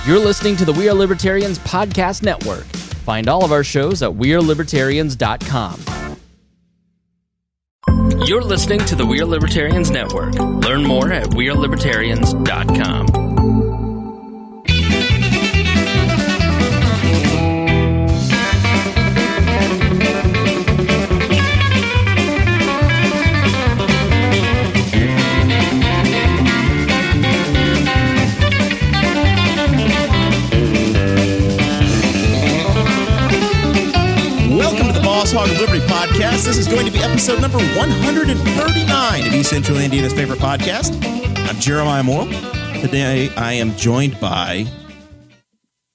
You're listening to the We Are Libertarians Podcast Network. Find all of our shows at wearelibertarians.com. You're listening to the We Are Libertarians Network. Learn more at wearelibertarians.com. Boss Hog of Liberty podcast. This is going to be episode number 139 of East Central Indiana's favorite podcast. I'm Jeremiah Morrell. Today I am joined by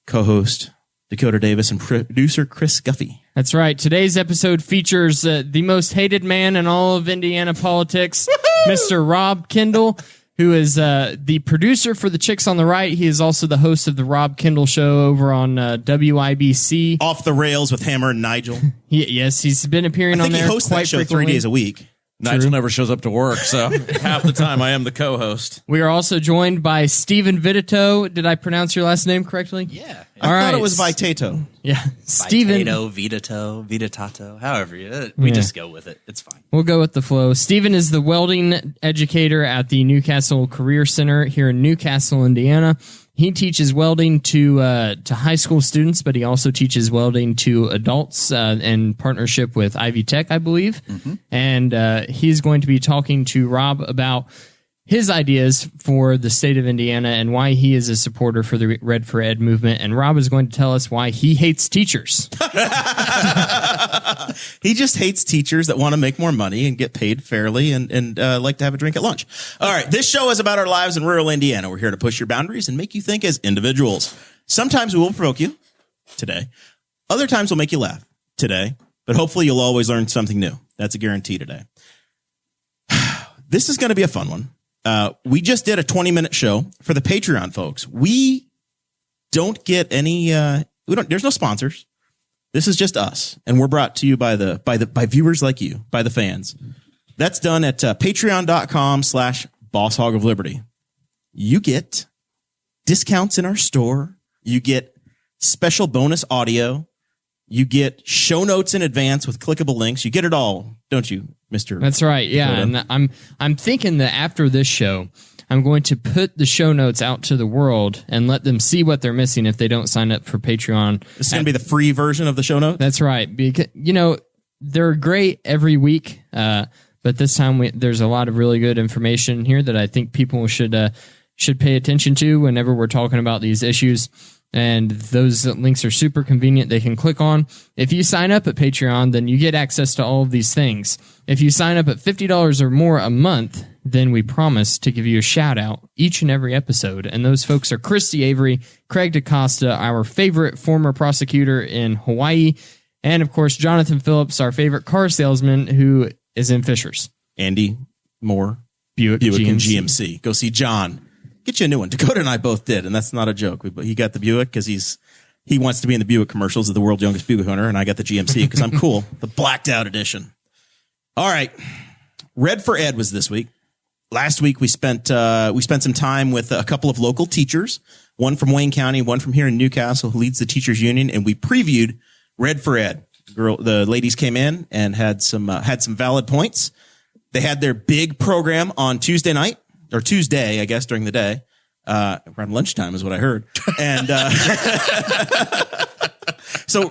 co-host Dakota Davis and producer Chris Guffey. That's right. Today's episode features the most hated man in all of Indiana politics, Mr. Rob Kendall, who is the producer for The Chicks on the Right. He is also the host of the Rob Kendall Show over on WIBC. Off the Rails with Hammer and Nigel. Yes, he's been appearing on there. I think he hosts that show frequently. 3 days a week. Nigel never shows up to work, so half the time I am the co-host. We are also joined by Steven Vitatoe. Did I pronounce your last name correctly? Yeah. I thought it was Vitatoe. Yeah. Steven. Vitatoe, however we just go with it. It's fine. We'll go with the flow. Steven is the welding educator at the Newcastle Career Center here in Newcastle, Indiana. He teaches welding to high school students, but he also teaches welding to adults in partnership with Ivy Tech, I believe. Mm-hmm. And he's going to be talking to Rob about his ideas for the state of Indiana and why he is a supporter for the Red for Ed movement. And Rob is going to tell us why he hates teachers. He just hates teachers that want to make more money and get paid fairly and like to have a drink at lunch. All right. This show is about our lives in rural Indiana. We're here to push your boundaries and make you think as individuals. Sometimes we will provoke you today. Other times we'll make you laugh today, but hopefully you'll always learn something new. That's a guarantee today. This is going to be a fun one. We just did a 20-minute show for the Patreon folks. We don't get any, there's no sponsors. This is just us. And we're brought to you by viewers like you, by the fans. That's done at patreon.com/Boss Hog of Liberty. You get discounts in our store. You get special bonus audio. You get show notes in advance with clickable links. You get it all, don't you, Mr. That's right. Yeah. And I'm thinking that after this show, I'm going to put the show notes out to the world and let them see what they're missing if they don't sign up for Patreon. This is going to be the free version of the show notes? That's right. Because, they're great every week, but this time there's a lot of really good information here that I think people should pay attention to whenever we're talking about these issues. And those links are super convenient. They can click on. If you sign up at Patreon, then you get access to all of these things. If you sign up at $50 or more a month, then we promise to give you a shout out each and every episode. And those folks are Christy Avery, Craig DaCosta, our favorite former prosecutor in Hawaii, and of course, Jonathan Phillips, our favorite car salesman who is in Fishers. Andy Moore, Buick and GMC. Go see John. Get you a new one. Dakota and I both did, and that's not a joke. He got the Buick because he wants to be in the Buick commercials of the world's youngest Buick owner, and I got the GMC because I'm cool. The blacked out edition. All right. Red for Ed was this week. Last week we spent some time with a couple of local teachers, one from Wayne County, one from here in Newcastle, who leads the teachers union, and we previewed Red for Ed. The ladies came in and had some valid points. They had their big program on Tuesday night. Or Tuesday, I guess, during the day. Around lunchtime is what I heard. And so,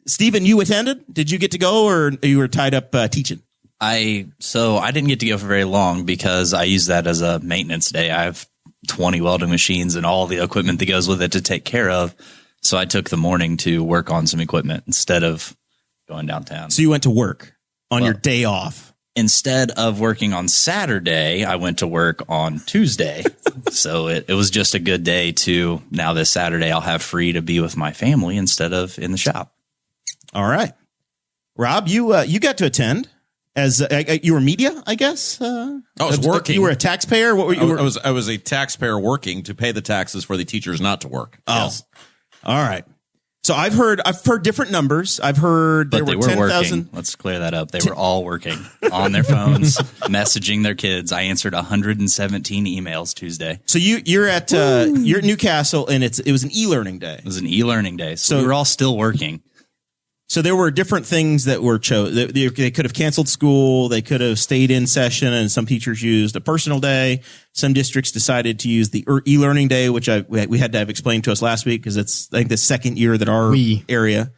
Steven, you attended? Did you get to go, or you were tied up teaching? I didn't get to go for very long because I use that as a maintenance day. I have 20 welding machines and all the equipment that goes with it to take care of. So I took the morning to work on some equipment instead of going downtown. So you went to work on your day off? Instead of working on Saturday, I went to work on Tuesday. So it was just a good day to, now this Saturday, I'll have free to be with my family instead of in the shop. All right. Rob, you got to attend as you were media, I guess. I was working. You were a taxpayer. What were you? I was a taxpayer working to pay the taxes for the teachers not to work. Oh, yes. All right. So I've heard different numbers. I've heard But there they were were 10,000. working. Let's clear that up. They were all working on their phones, messaging their kids. I answered 117 emails Tuesday. So you're at Newcastle, and it was an e-learning day. It was an e-learning day. So we were all still working. So there were different things that were chosen. They could have canceled school. They could have stayed in session, and some teachers used a personal day. Some districts decided to use the e-learning day, which we had to have explained to us last week because it's I think the second year that our area,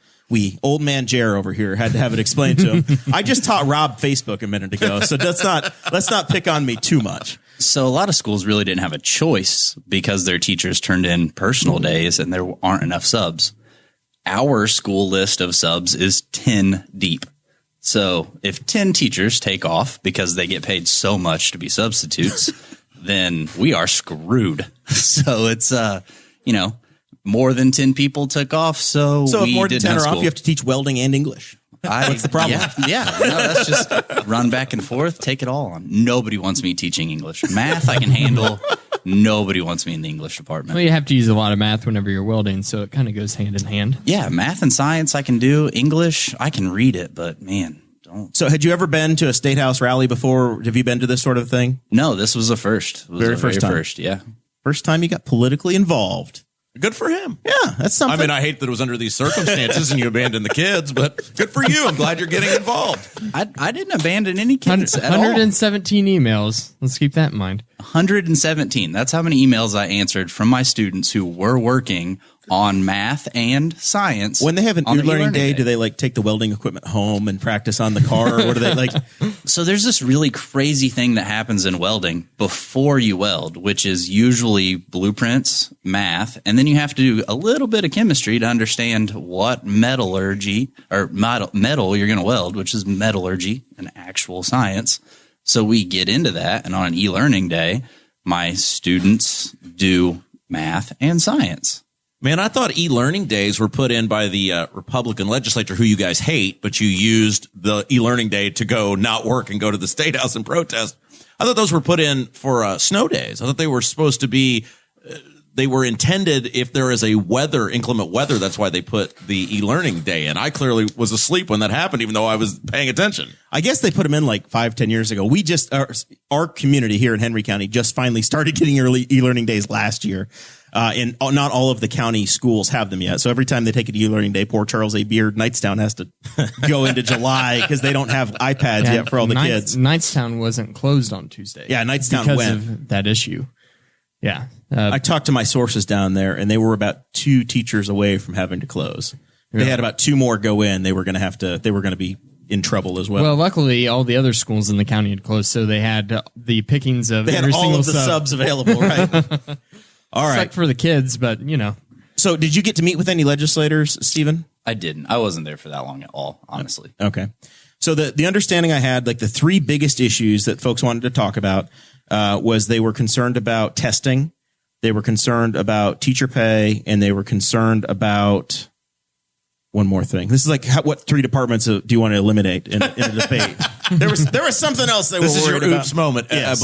old man Jer over here, had to have it explained to him. I just taught Rob Facebook a minute ago, so let's not pick on me too much. So a lot of schools really didn't have a choice because their teachers turned in personal days and there aren't enough subs. Our school list of subs is 10 deep. So if 10 teachers take off because they get paid so much to be substitutes, then we are screwed. So it's, more than 10 people took off. So if we more than didn't 10 have are off, school. you have to teach welding and English. What's the problem? Yeah. No, that's just run back and forth, take it all on. Nobody wants me teaching English. Math I can handle. Nobody wants me in the English department. Well, you have to use a lot of math whenever you're welding, so it kind of goes hand in hand. Yeah, math and science I can do. English, I can read it, but man, don't. So had you ever been to a statehouse rally before? Have you been to this sort of thing? No, this was the first. It was Very the first time. Yeah. First time you got politically involved. Good for him. Yeah, that's something. I mean, I hate that it was under these circumstances and you abandoned the kids, but good for you. I'm glad you're getting involved. I didn't abandon any kids at all. 117 emails. Let's keep that in mind. 117. That's how many emails I answered from my students who were working on math and science. When they have an on the e-learning day, do they like take the welding equipment home and practice on the car? Or what do they like? So there's this really crazy thing that happens in welding before you weld, which is usually blueprints, math, and then you have to do a little bit of chemistry to understand what metallurgy or metal you're going to weld, which is metallurgy, an actual science. So we get into that, and on an e-learning day, my students do math and science. Man, I thought e-learning days were put in by the Republican legislature, who you guys hate, but you used the e-learning day to go not work and go to the State House and protest. I thought those were put in for snow days. I thought they were supposed to be, they were intended if there is inclement weather, that's why they put the e-learning day in. I clearly was asleep when that happened, even though I was paying attention. I guess they put them in like 5-10 years ago. We just, our community here in Henry County just finally started getting early e-learning days last year. And not all of the county schools have them yet. So every time they take an e-learning day, poor Charles A. Beard, Knightstown has to go into July because they don't have iPads yet for all the kids. Knightstown wasn't closed on Tuesday. Yeah, Knightstown because went. of that issue. Yeah. I talked to my sources down there, and they were about 2 teachers away from having to close. They had about 2 more go in. They were going to be in trouble as well. Well, luckily, all the other schools in the county had closed, so they had the pickings of they had every all single of the subs available, right? All right. Except for the kids, but So did you get to meet with any legislators, Stephen? I didn't. I wasn't there for that long at all, honestly. Okay. So the understanding I had, like the 3 biggest issues that folks wanted to talk about, was they were concerned about testing, they were concerned about teacher pay, and they were concerned about one more thing. This is like what 3 departments do you want to eliminate in a debate? There was something else they were worried about. This is your oops moment. Yes.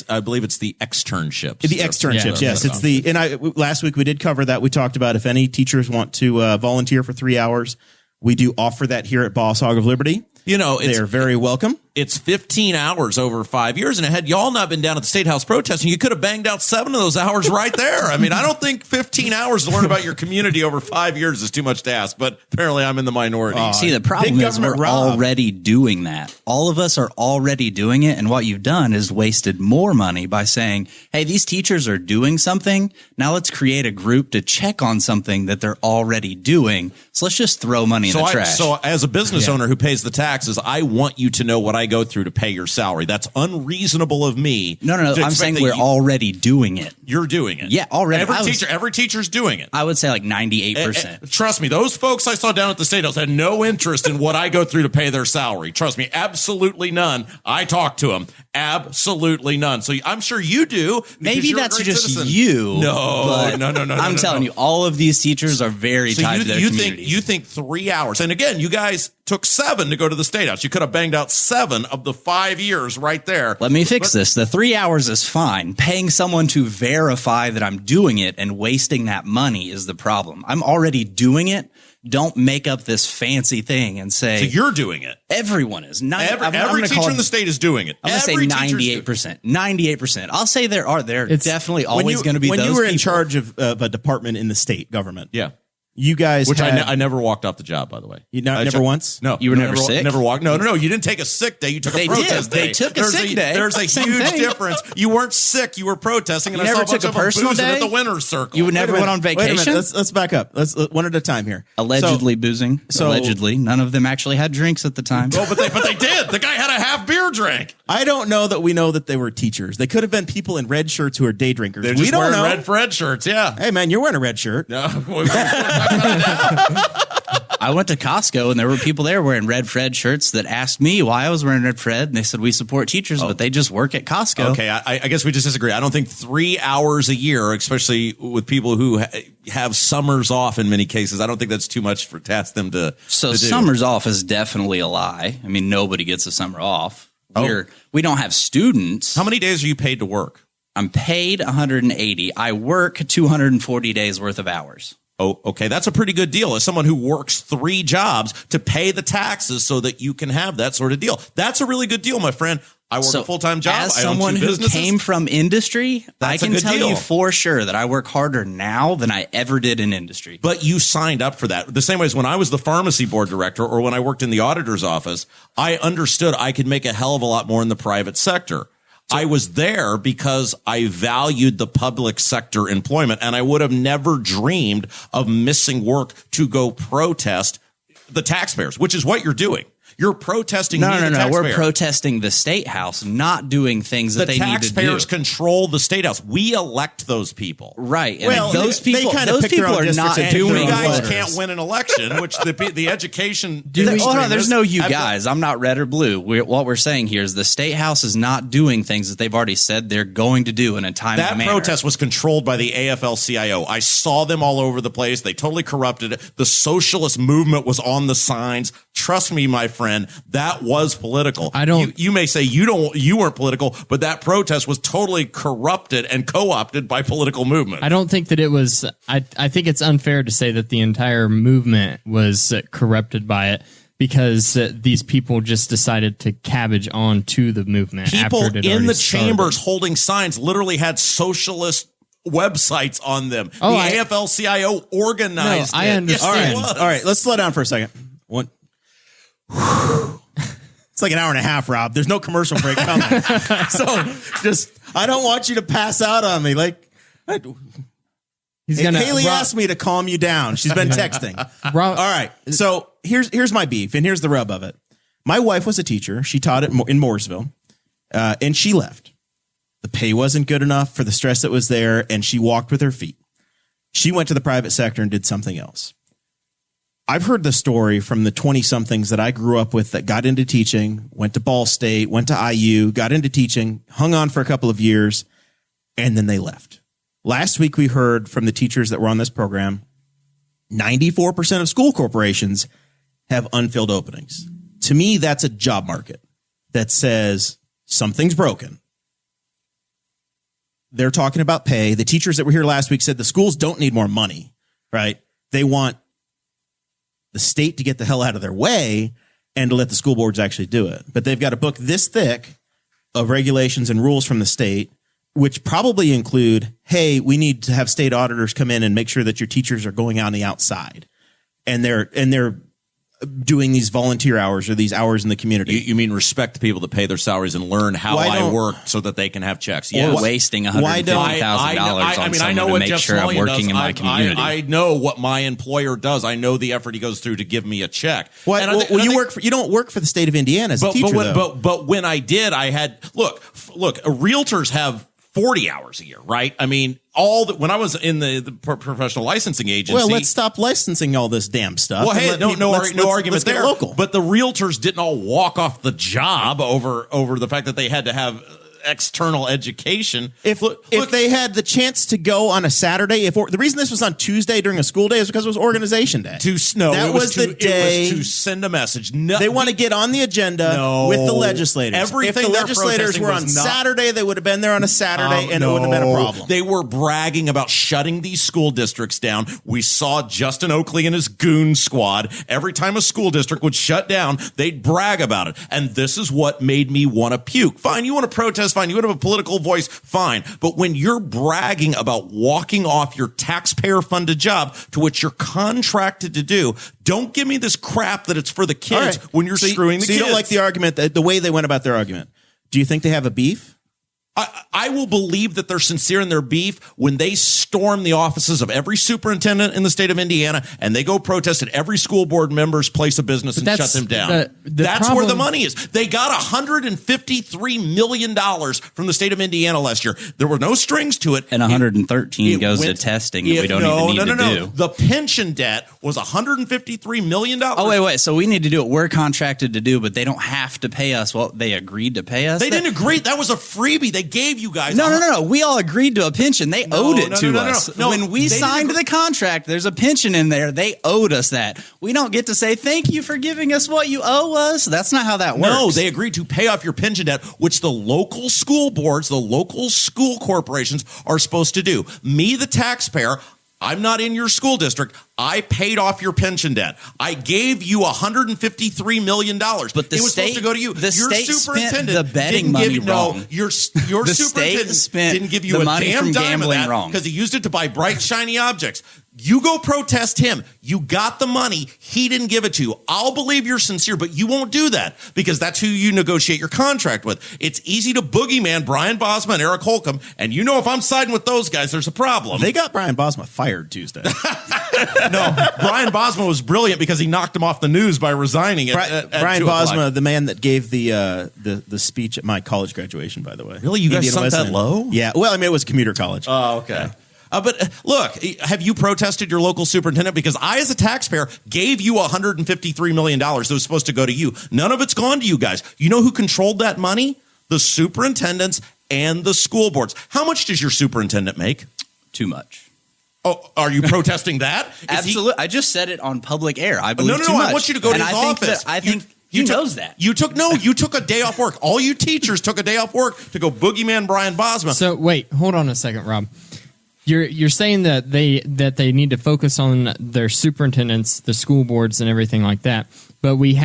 I believe it's the externships. The externships, yes. It's last week we did cover that. We talked about if any teachers want to volunteer for 3 hours, we do offer that here at Boss Hog of Liberty. They're very welcome. It's 15 hours over 5 years. And had y'all not been down at the State House protesting, you could have banged out 7 of those hours right there. I mean, I don't think 15 hours to learn about your community over 5 years is too much to ask, but apparently I'm in the minority. See, the problem is we're already doing that. All of us are already doing it. And what you've done is wasted more money by saying, hey, these teachers are doing something. Now let's create a group to check on something that they're already doing. So let's just throw money in the trash. So as a business owner who pays the taxes, I want you to know what I go through to pay your salary. That's unreasonable of me. No. I'm saying we're already doing it. You're doing it. Yeah, already. Every teacher's doing it. I would say like 98%. Trust me, those folks I saw down at the State House had no interest in what I go through to pay their salary. Trust me, absolutely none. I talk to them. Absolutely none. So I'm sure you do. Maybe that's just you. No. I'm telling you, all of these teachers are very tied to their communities. You think 3 hours. And again, you guys took 7 to go to the State House. You could have banged out 7 of the 5 years right there. Let me fix this. The 3 hours is fine. Paying someone to verify that I'm doing it and wasting that money is the problem. I'm already doing it. Don't make up this fancy thing and say. So you're doing it. Everyone is. Every teacher in the state is doing it. I'm going to say 98%. 98%. I'll say there definitely always going to be those when you were in people. charge of a department in the state government. Yeah. You guys, which I never walked off the job, by the way. You never once? No, you were never sick. Never walked. No. You didn't take a sick day. You took a protest day. They took a sick day. There's a huge difference. You weren't sick. You were protesting. And You I never saw a took bunch a of personal boozing day? at the winner's circle. You never went on Wait a vacation. minute. Let's back up. Let's one at a time here. Allegedly boozing. Allegedly, none of them actually had drinks at the time. Oh, but they did. The guy had a half beer drink. I don't know that we know that they were teachers. They could have been people in red shirts who are day drinkers. They're We just don't wearing know. red shirts. Yeah. Hey man, you're wearing a red shirt. No. I went to Costco and there were people there wearing Red Fred shirts that asked me why I was wearing Red Fred. And they said, we support teachers, but they just work at Costco. Okay, I guess we just disagree. I don't think 3 hours a year, especially with people who have summers off in many cases, I don't think that's too much for to ask them to So to do. summers off is definitely a lie. I mean, nobody gets a summer off. We don't have students. How many days are you paid to work? I'm paid 180. I work 240 days worth of hours. Oh, okay. That's a pretty good deal. As someone who works 3 jobs to pay the taxes so that you can have that sort of deal. That's a really good deal, my friend. I work a full-time job. As I own 2 someone who businesses. came from industry, That's I a can good tell deal. you for sure that I work harder now than I ever did in industry. But you signed up for that. The same way as when I was the pharmacy board director or when I worked in the auditor's office, I understood I could make a hell of a lot more in the private sector. I was there because I valued the public sector employment, and I would have never dreamed of missing work to go protest the taxpayers, which is what you're doing. You're protesting. No. The We're taxpayer. protesting the State House, not doing things that they need to do. The taxpayers control the State House. We elect those people. Right. And Well, those they people, kinda those pick their people own are not districts and doing pick their own You guys voters. can't win an election, which the education. There's no you guys. I'm not red or blue. What we're saying here is the State House is not doing things that they've already said they're going to do in a timely That manner. protest was controlled by the AFL-CIO. I saw them all over the place. They totally corrupted it. The socialist movement was on the signs. Trust me, my friend, that was political. I don't- You may say you weren't political, but that protest was totally corrupted and co-opted by political movement. I don't think that it was. I think it's unfair to say that the entire movement was corrupted by it because these people just decided to cabbage on to the movement. People after it had in already the started. chambers holding signs literally had socialist websites on them. Oh, the I- AFL-CIO organized No, I it. understand. Yes, it was. All right, let's slow down for a second. One. It's like an hour and a half, Rob. There's no commercial break coming. So I don't want you to pass out on me. Like, He's gonna, Haley Rob- asked me to calm you down. She's been texting. Rob- All right. So here's my beef, and here's the rub of it. My wife was a teacher. She taught in Mooresville, and she left. The pay wasn't good enough for the stress that was there, and she walked with her feet. She went to the private sector and did something else. I've heard the story from the 20-somethings that I grew up with that got into teaching, went to Ball State, went to IU, got into teaching, hung on for a couple of years, and then they left. Last week, we heard from the teachers that were on this program, 94% of school corporations have unfilled openings. To me, that's a job market that says something's broken. They're talking about pay. The teachers that were here last week said the schools don't need more money, right? They want the state to get the hell out of their way and to let the school boards actually do it. But they've got a book this thick of regulations and rules from the state, which probably include, hey, we need to have state auditors come in and make sure that your teachers are going on the outside. And they're doing these volunteer hours or these hours in the community. You mean respect the people that pay their salaries and learn how Why I don't- work so that they can have checks? Or Yes. wasting Why don't- $150,000 on someone to make Jeff sure I'm Smullian working does. in my community. I know what my employer does. I know the effort he goes through to give me a check. Well, And I thi- well, and I you think- work for, you don't work for the state of Indiana as a teacher, though. but when I did, I had look. Realtors have 40 hours a year, right? I mean, when I was in the professional licensing agency. Well, let's stop licensing all this damn stuff. Well, and hey, let no people- let's argument get there. local. But the realtors didn't all walk off the job over the fact that they had to have external education. If they had the chance to go on a Saturday, the reason this was on Tuesday during a school day is because it was organization day. That was the day. It was to send a message. No, they want to get on the agenda with the legislators. Everything if the legislators were on Saturday, they would have been there on a Saturday, and it wouldn't have been a problem. They were bragging about shutting these school districts down. We saw Justin Oakley and his goon squad. Every time a school district would shut down, they'd brag about it. And this is what made me want to puke. Fine, you want to protest, fine. You want to have a political voice, fine. But when you're bragging about walking off your taxpayer-funded job to which you're contracted to do, don't give me this crap that it's for the kids when you're screwing the kids. So you don't like the argument, the way they went about their argument. Do you think they have a beef? I will believe that they're sincere in their beef when they storm the offices of every superintendent in the state of Indiana and they go protest at every school board member's place of business and shut them down. That's where the money is. They got $153 million from the state of Indiana last year. There were no strings to it. And 113 goes to testing that we don't even need to do. The pension debt was $153 million. Oh, wait. So we need to do what we're contracted to do, but they don't have to pay us. Well, they agreed to pay us. They didn't agree. That was a freebie. They gave you guys. No. We all agreed to a pension. They owed it to us. When we signed the contract, there's a pension in there. They owed us that. We don't get to say, thank you for giving us what you owe us. That's not how that works. No, they agreed to pay off your pension debt, which the local school boards, the local school corporations are supposed to do. Me, the taxpayer, I'm not in your school district. I paid off your pension debt. I gave you $153 million. But the it was state, supposed to go to you. The your state superintendent spent the betting money wrong. No, your the superintendent spent didn't give you the a money damn from dime of gambling that wrong because he used it to buy bright, shiny objects. You go protest him. You got the money. He didn't give it to you. I'll believe you're sincere, but you won't do that because that's who you negotiate your contract with. It's easy to boogeyman Brian Bosma and Eric Holcomb, and you know if I'm siding with those guys, there's a problem. They got Brian Bosma fired Tuesday. No, Brian Bosma was brilliant because he knocked him off the news by resigning. Brian Bosma, the man that gave the speech at my college graduation, by the way. Really? You guys sunk that low? Yeah. Well, I mean, it was commuter college. Oh, okay. Yeah. But look, have you protested your local superintendent? Because I, as a taxpayer, gave you $153 million that was supposed to go to you. None of it's gone to you guys. You know who controlled that money? The superintendents and the school boards. How much does your superintendent make? Too much. Oh, are you protesting that? Absolutely. I just said it on public air. I believe too much. I want you to go to his office. I think he knows that. You took a day off work. All you teachers took a day off work to go boogeyman Brian Bosma. So wait, hold on a second, Rob. You're saying that they need to focus on their superintendents, the school boards, and everything like that. But we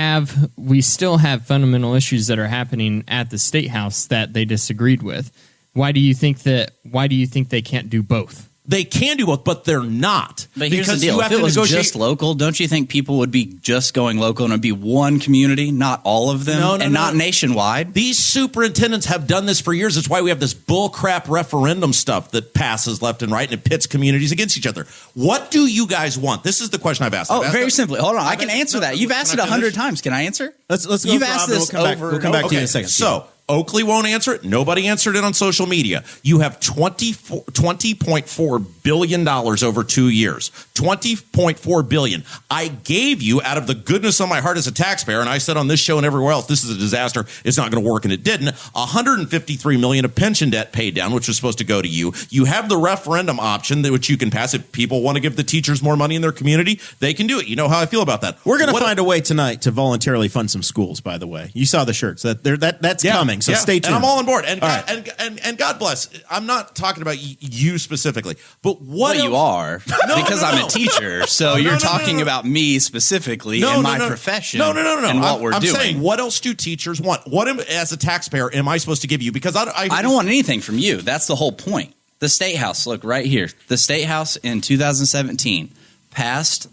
still have fundamental issues that are happening at the State House that they disagreed with. Why do you think they can't do both? They can do both, but they're not. But here's the deal. If it was just local, don't you think people would be just going local and it would be one community, not all of them, not nationwide? These superintendents have done this for years. That's why we have this bullcrap referendum stuff that passes left and right and it pits communities against each other. What do you guys want? This is the question I've asked. Very simply. Hold on. I can answer that. You've asked it 100 times. Can I answer? Let's go. You've asked this over. We'll come back to you in a second. So Oakley won't answer it. Nobody answered it on social media. You have $20.4 billion over 2 years. $20.4 billion. I gave you, out of the goodness of my heart as a taxpayer, and I said on this show and everywhere else, this is a disaster. It's not going to work, and it didn't. $153 million of pension debt paid down, which was supposed to go to you. You have the referendum option, which you can pass. If people want to give the teachers more money in their community, they can do it. You know how I feel about that. We're going to find a way tonight to voluntarily fund some schools, by the way. You saw the shirts. That's coming. So stay tuned. And I'm all on board. And God bless. I'm not talking about you specifically, but what you are because I'm a teacher. So you're talking about me specifically and my profession. No. And what we're doing. I'm saying, what else do teachers want? As a taxpayer, am I supposed to give you? Because I don't want anything from you. That's the whole point. The State House, look right here. The State House in 2017 passed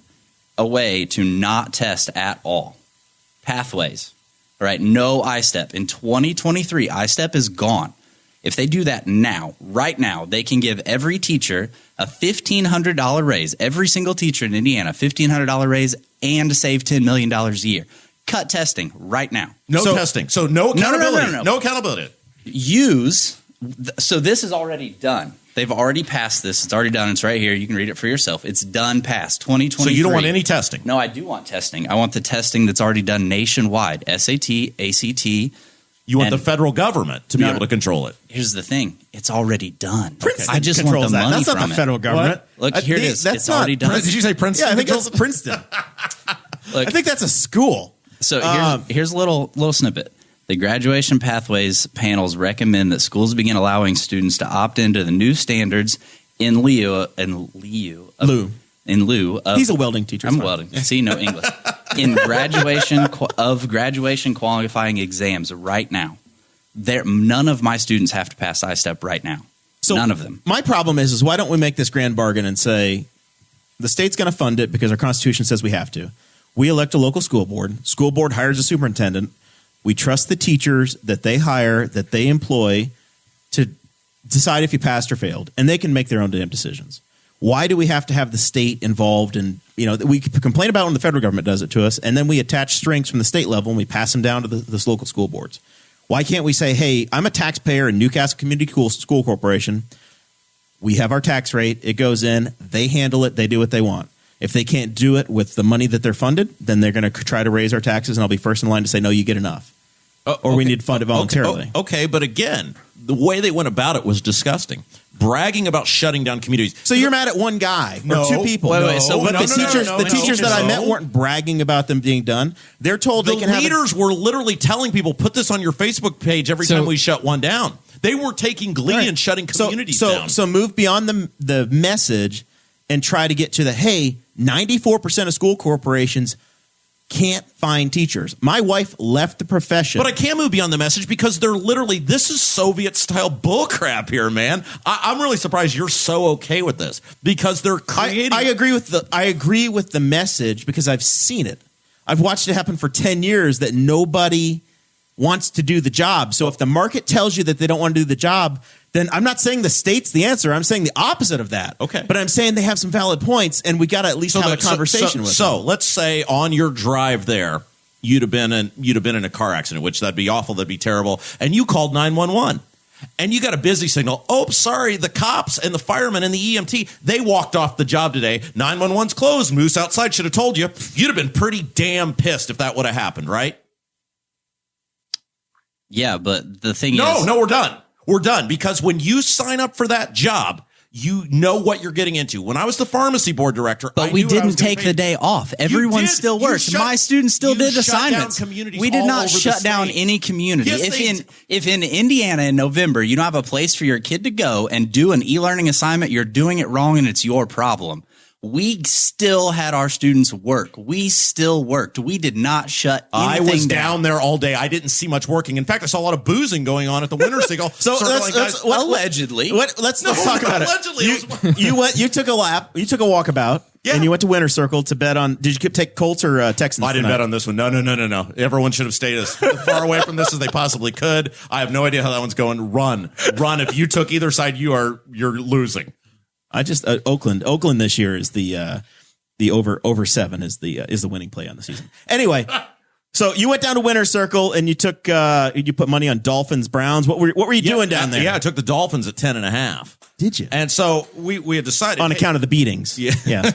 a way to not test at all. Pathways. All right, no I-STEP. In 2023, I-STEP is gone. If they do that now, right now, they can give every teacher a $1,500 raise, every single teacher in Indiana, $1,500 raise, and save $10 million a year. Cut testing right now. No testing. So no accountability. No accountability. So this is already done. They've already passed this. It's already done. It's right here. You can read it for yourself. It's done, passed, 2023. So you don't want any testing? No, I do want testing. I want the testing that's already done nationwide. SAT, ACT, You want the federal government to be able to control it. Here's the thing. It's already done. Princeton I just want the controls that. money That's not from the federal government. Look, here it is. That's It's not- already done. Did you say Princeton? Yeah, I think that's Princeton. Look, I think that's a school. So here's a little snippet. The graduation pathways panels recommend that schools begin allowing students to opt into the new standards in lieu of He's a welding teacher. I'm welding. See, no English. In graduation qualifying exams right now. None of my students have to pass I-STEP right now. So none of them. My problem is why don't we make this grand bargain and say the state's going to fund it because our Constitution says we have to. We elect a local school board. School board hires a superintendent. We trust the teachers that they hire, that they employ to decide if you passed or failed, and they can make their own damn decisions. Why do we have to have the state involved? And we complain about when the federal government does it to us, and then we attach strings from the state level and we pass them down to the local school boards. Why can't we say, hey, I'm a taxpayer in Newcastle Community School Corporation. We have our tax rate. It goes in. They handle it. They do what they want. If they can't do it with the money that they're funded, then they're going to try to raise our taxes, and I'll be first in line to say, no, you get enough. Or we need to fund it voluntarily. Okay, but again, the way they went about it was disgusting. Bragging about shutting down communities. So you're mad at one guy or two people. Wait, so but the teachers that I met weren't bragging about them being done. They're told they can have leaders were literally telling people, put this on your Facebook page every time we shut one down. They were taking glee in shutting communities down. So move beyond the message and try to get to the, hey, 94% of school corporations can't find teachers. My wife left the profession. But I can't move beyond the message because they're literally, this is Soviet-style bullcrap here, man. I'm really surprised you're so okay with this because they're creating... I agree with the message because I've seen it. I've watched it happen for 10 years that nobody wants to do the job. So if the market tells you that they don't want to do the job, then I'm not saying the state's the answer. I'm saying the opposite of that. Okay. But I'm saying they have some valid points, and we got to at least have a conversation with them. So let's say on your drive there, you'd have been in a car accident, which that'd be awful, that'd be terrible, and you called 911. And you got a busy signal. Oh, sorry, the cops and the firemen and the EMT, they walked off the job today. 911's closed. Moose outside should have told you. You'd have been pretty damn pissed if that would have happened, right? Yeah, but the thing is... No, we're done. We're done because when you sign up for that job, you know what you're getting into. When I was the pharmacy board director, but we didn't take the day off. Everyone still worked. My students still did assignments. We did not shut down any community. If in Indiana in November you don't have a place for your kid to go and do an e-learning assignment, you're doing it wrong and it's your problem. We still had our students work. We still worked. We did not shut anything down. I was down there all day. I didn't see much working. In fact, I saw a lot of boozing going on at the Winter Circle. Allegedly. Let's talk about it. You took a lap. You took a walkabout. Yeah. And you went to Winter Circle to bet on. Did you take Colts or Texans? I didn't bet on this one. No. Everyone should have stayed as far away from this as they possibly could. I have no idea how that one's going. Run. If you took either side, you're losing. I just Oakland this year is the over 7 is the winning play on the season. Anyway, so you went down to Winter Circle and you put money on Dolphins Browns. What were you doing down there? Yeah, I took the Dolphins at 10.5. Did you? And so we had decided on account of the beatings. Yeah.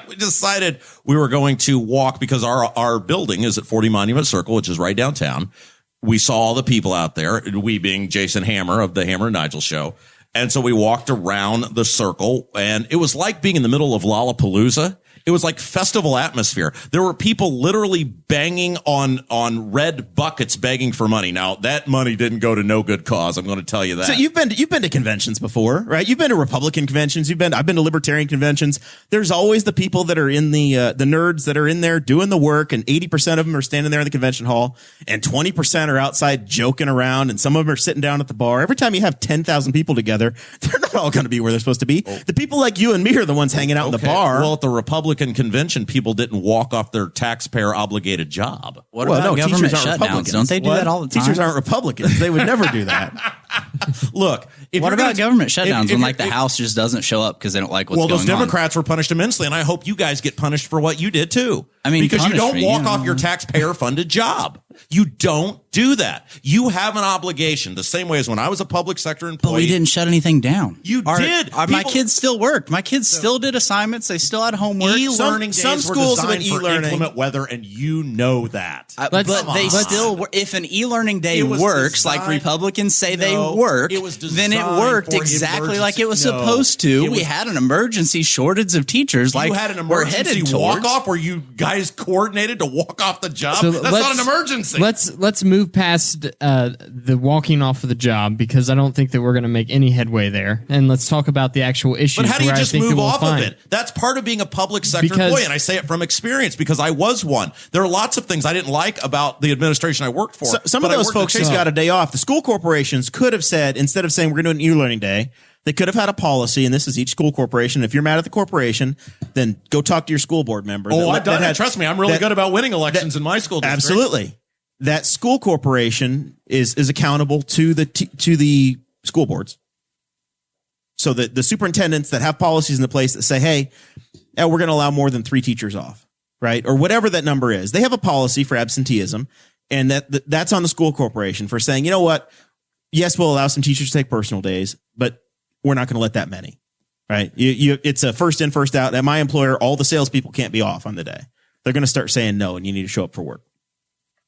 We decided we were going to walk because our building is at 40 Monument Circle, which is right downtown. We saw all the people out there. We being Jason Hammer of the Hammer and Nigel show. And so we walked around the circle, and it was like being in the middle of Lollapalooza. It was like festival atmosphere. There were people literally banging on red buckets begging for money. Now, that money didn't go to no good cause. I'm going to tell you that. So you've been to conventions before, right? You've been to Republican conventions. I've been to Libertarian conventions. There's always the people that are in the nerds that are in there doing the work, and 80% of them are standing there in the convention hall, and 20% are outside joking around, and some of them are sitting down at the bar. Every time you have 10,000 people together, they're not all going to be where they're supposed to be. The people like you and me are the ones hanging out in the bar. Well, at the Republican convention, people didn't walk off their taxpayer obligated job. What about government shutdowns? Don't they do that all the time? Teachers aren't Republicans. They would never do that. Look, what about government shutdowns when the House just doesn't show up because they don't like what's going on? Well, those Democrats were punished immensely, and I hope you guys get punished for what you did too. I mean, because you don't walk off your taxpayer funded job. You don't do that. You have an obligation the same way as when I was a public sector employee. But we didn't shut anything down. You did. My kids still worked. My kids still did assignments. They still had homework. E-learning Some days were schools designed with for e-learning. inclement weather, and you know that. But they still, if an e-learning day works, like Republicans say they work, then it worked exactly like it was supposed to. We had an emergency shortage of teachers. You had an emergency walk-off where you guys coordinated to walk off the job. So That's not an emergency. Let's move past the walking off of the job, because I don't think that we're going to make any headway there. And let's talk about the actual issues. But how do you where just I think move that we'll off find. of it? That's part of being a public sector Because- employee, and I say it from experience because I was one. There are lots of things I didn't like about the administration I worked for. Some but of I those worked at folks Chase. just got a day off. The school corporations could have said, instead of saying we're going to do an e-learning day, they could have had a policy, and this is each school corporation. If you're mad at the corporation, then go talk to your school board member. Oh, I've done it. Trust me, I'm really good about winning elections in my school district. Absolutely. That school corporation is accountable to the school boards. So that the superintendents that have policies in the place that say, hey, we're going to allow more than 3 teachers off, right? Or whatever that number is. They have a policy for absenteeism, and that's on the school corporation for saying, you know what? Yes, we'll allow some teachers to take personal days, but we're not going to let that many, right? It's a first in, first out. At my employer, all the salespeople can't be off on the day. They're going to start saying no, and you need to show up for work.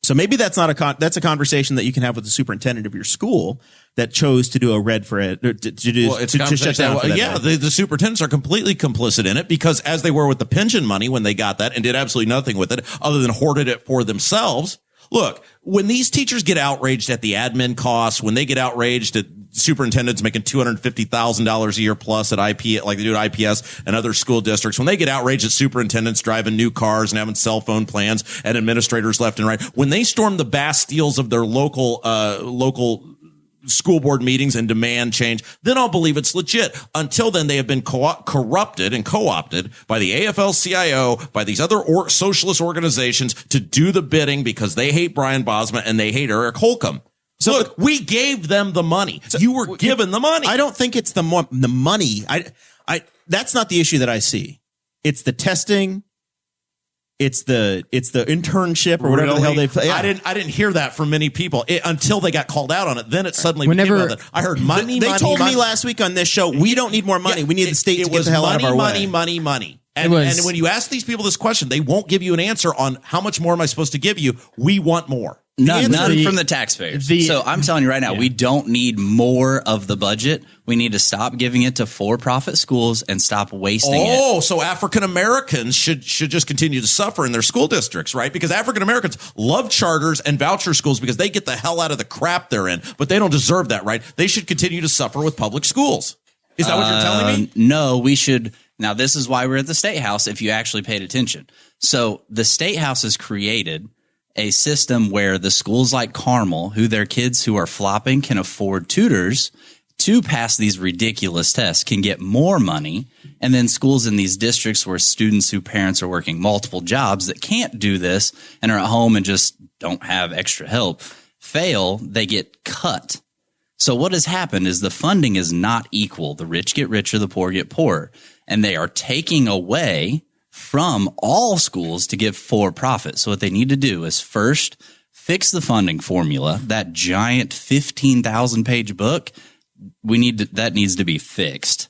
So maybe that's not that's a conversation that you can have with the superintendent of your school that chose to do a red for it to shut down. For that day. The superintendents are completely complicit in it because as they were with the pension money when they got that and did absolutely nothing with it other than hoarded it for themselves. Look, when these teachers get outraged at the admin costs, when they get outraged at superintendents making $250,000 a year plus at IP, like they do at IPS and other school districts, when they get outraged at superintendents driving new cars and having cell phone plans and administrators left and right, when they storm the Bastilles of their local school board meetings and demand change, then I'll believe it's legit. Until then, they have been corrupted and co-opted by the AFL-CIO, by these other socialist organizations to do the bidding because they hate Brian Bosma and they hate Eric Holcomb. So look, we gave them the money. So you were given the money. I don't think it's the money. That's not the issue that I see. It's the testing. It's the internship or whatever the hell they. Yeah. I didn't hear that from many people until they got called out on it. Then it suddenly became about that. I heard money. They told me last week on this show, we don't need more money. We need the state to get the hell out of our way. Money. And when you ask these people this question, they won't give you an answer on how much more am I supposed to give you. We want more. None from the taxpayers. So I'm telling you right now, we don't need more of the budget. We need to stop giving it to for-profit schools and stop wasting it. Oh, so African Americans should just continue to suffer in their school districts, right? Because African Americans love charters and voucher schools because they get the hell out of the crap they're in, but they don't deserve that, right? They should continue to suffer with public schools. Is that what you're telling me? No, we should. Now, this is why we're at the State House, if you actually paid attention. So the State House has created a system where the schools like Carmel, who their kids who are flopping can afford tutors to pass these ridiculous tests, can get more money. And then schools in these districts where students whose parents are working multiple jobs that can't do this and are at home and just don't have extra help fail, they get cut. So what has happened is the funding is not equal. The rich get richer, the poor get poorer. And they are taking away from all schools to give for profit. So what they need to do is first fix the funding formula. That giant 15,000 page book, that needs to be fixed,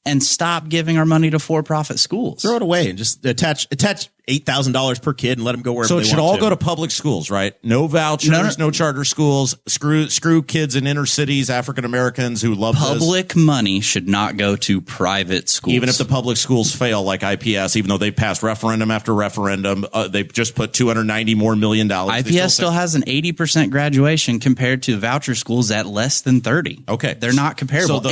and stop giving our money to for-profit schools. Throw it away and just attach $8,000 per kid and let them go wherever they want to. So it should all go to public schools, right? No vouchers, no charter schools. Screw kids in inner cities, African Americans who love public money should not go to private schools. Even if the public schools fail, like IPS, even though they passed referendum after referendum, they've just put $290 more million. IPS still has an 80% graduation compared to voucher schools at less than 30. Okay, they're not comparable, so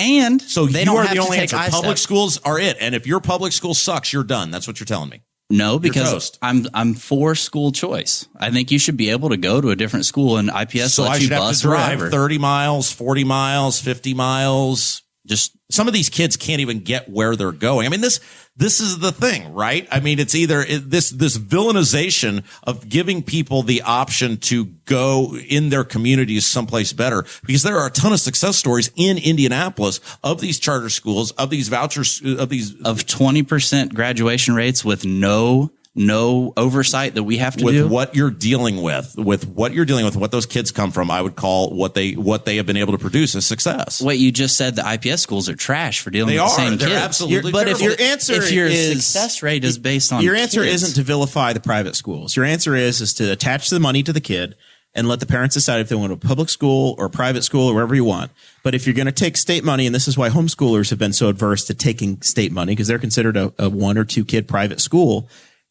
they you don't are have the only to take answer. Public schools are it, and if your public school sucks, you're done. That's what you're telling me. No, because I'm for school choice. I think you should be able to go to a different school, and IPS so lets I should you have bus to drive wherever. 30 miles, 40 miles, 50 miles. Just some of these kids can't even get where they're going. I mean, this is the thing, right? I mean, it's either this villainization of giving people the option to go in their communities someplace better, because there are a ton of success stories in Indianapolis of these charter schools, of these vouchers, of 20% graduation rates with no no oversight that we have to with do. what you're dealing with what those kids come from, I would call what they have been able to produce a success. Wait, you just said the IPS schools are trash for dealing They with the are. same They're kids. absolutely But if Your answer if your is success rate is based on your answer kids, isn't to vilify the private schools. Your answer is to attach the money to the kid and let the parents decide if they want a public school or a private school or wherever you want. But if you're going to take state money, and this is why homeschoolers have been so adverse to taking state money, because they're considered a 1 or 2 kid private school,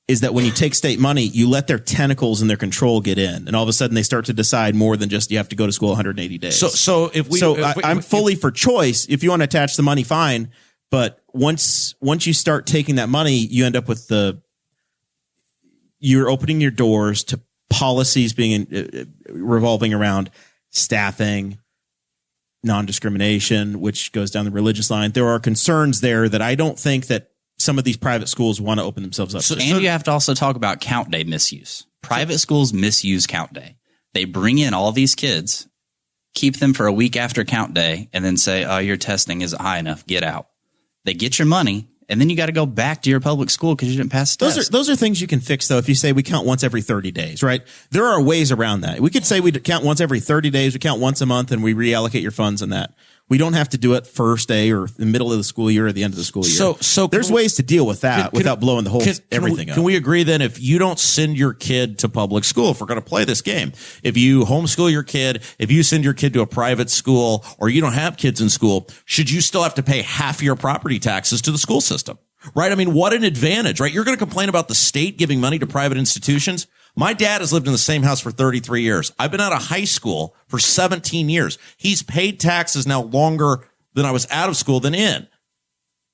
is that when you take state money, you let their tentacles and their control get in. And all of a sudden they start to decide more than just you have to go to school 180 days. I'm fully for choice. If you want to attach the money, fine. But once you start taking that money, you end up with you're opening your doors to policies being revolving around staffing, non-discrimination, which goes down the religious line. There are concerns there that I don't think that some of these private schools want to open themselves up to. And you have to also talk about count day misuse. Private schools misuse count day. They bring in all these kids, keep them for a week after count day, and then say, oh, your testing isn't high enough. Get out. They get your money, and then you got to go back to your public school because you didn't pass the test. Those are things you can fix, though, if you say we count once every 30 days, right? There are ways around that. We could say we count once every 30 days, we count once a month, and we reallocate your funds in that. We don't have to do it first day or the middle of the school year or the end of the school year. So there's ways to deal with that without blowing the whole everything up. Can we agree then, if you don't send your kid to public school, if we're going to play this game, if you homeschool your kid, if you send your kid to a private school, or you don't have kids in school, should you still have to pay half your property taxes to the school system? Right? I mean, what an advantage, right? You're going to complain about the state giving money to private institutions. My dad has lived in the same house for 33 years. I've been out of high school for 17 years. He's paid taxes now longer than I was out of school than in.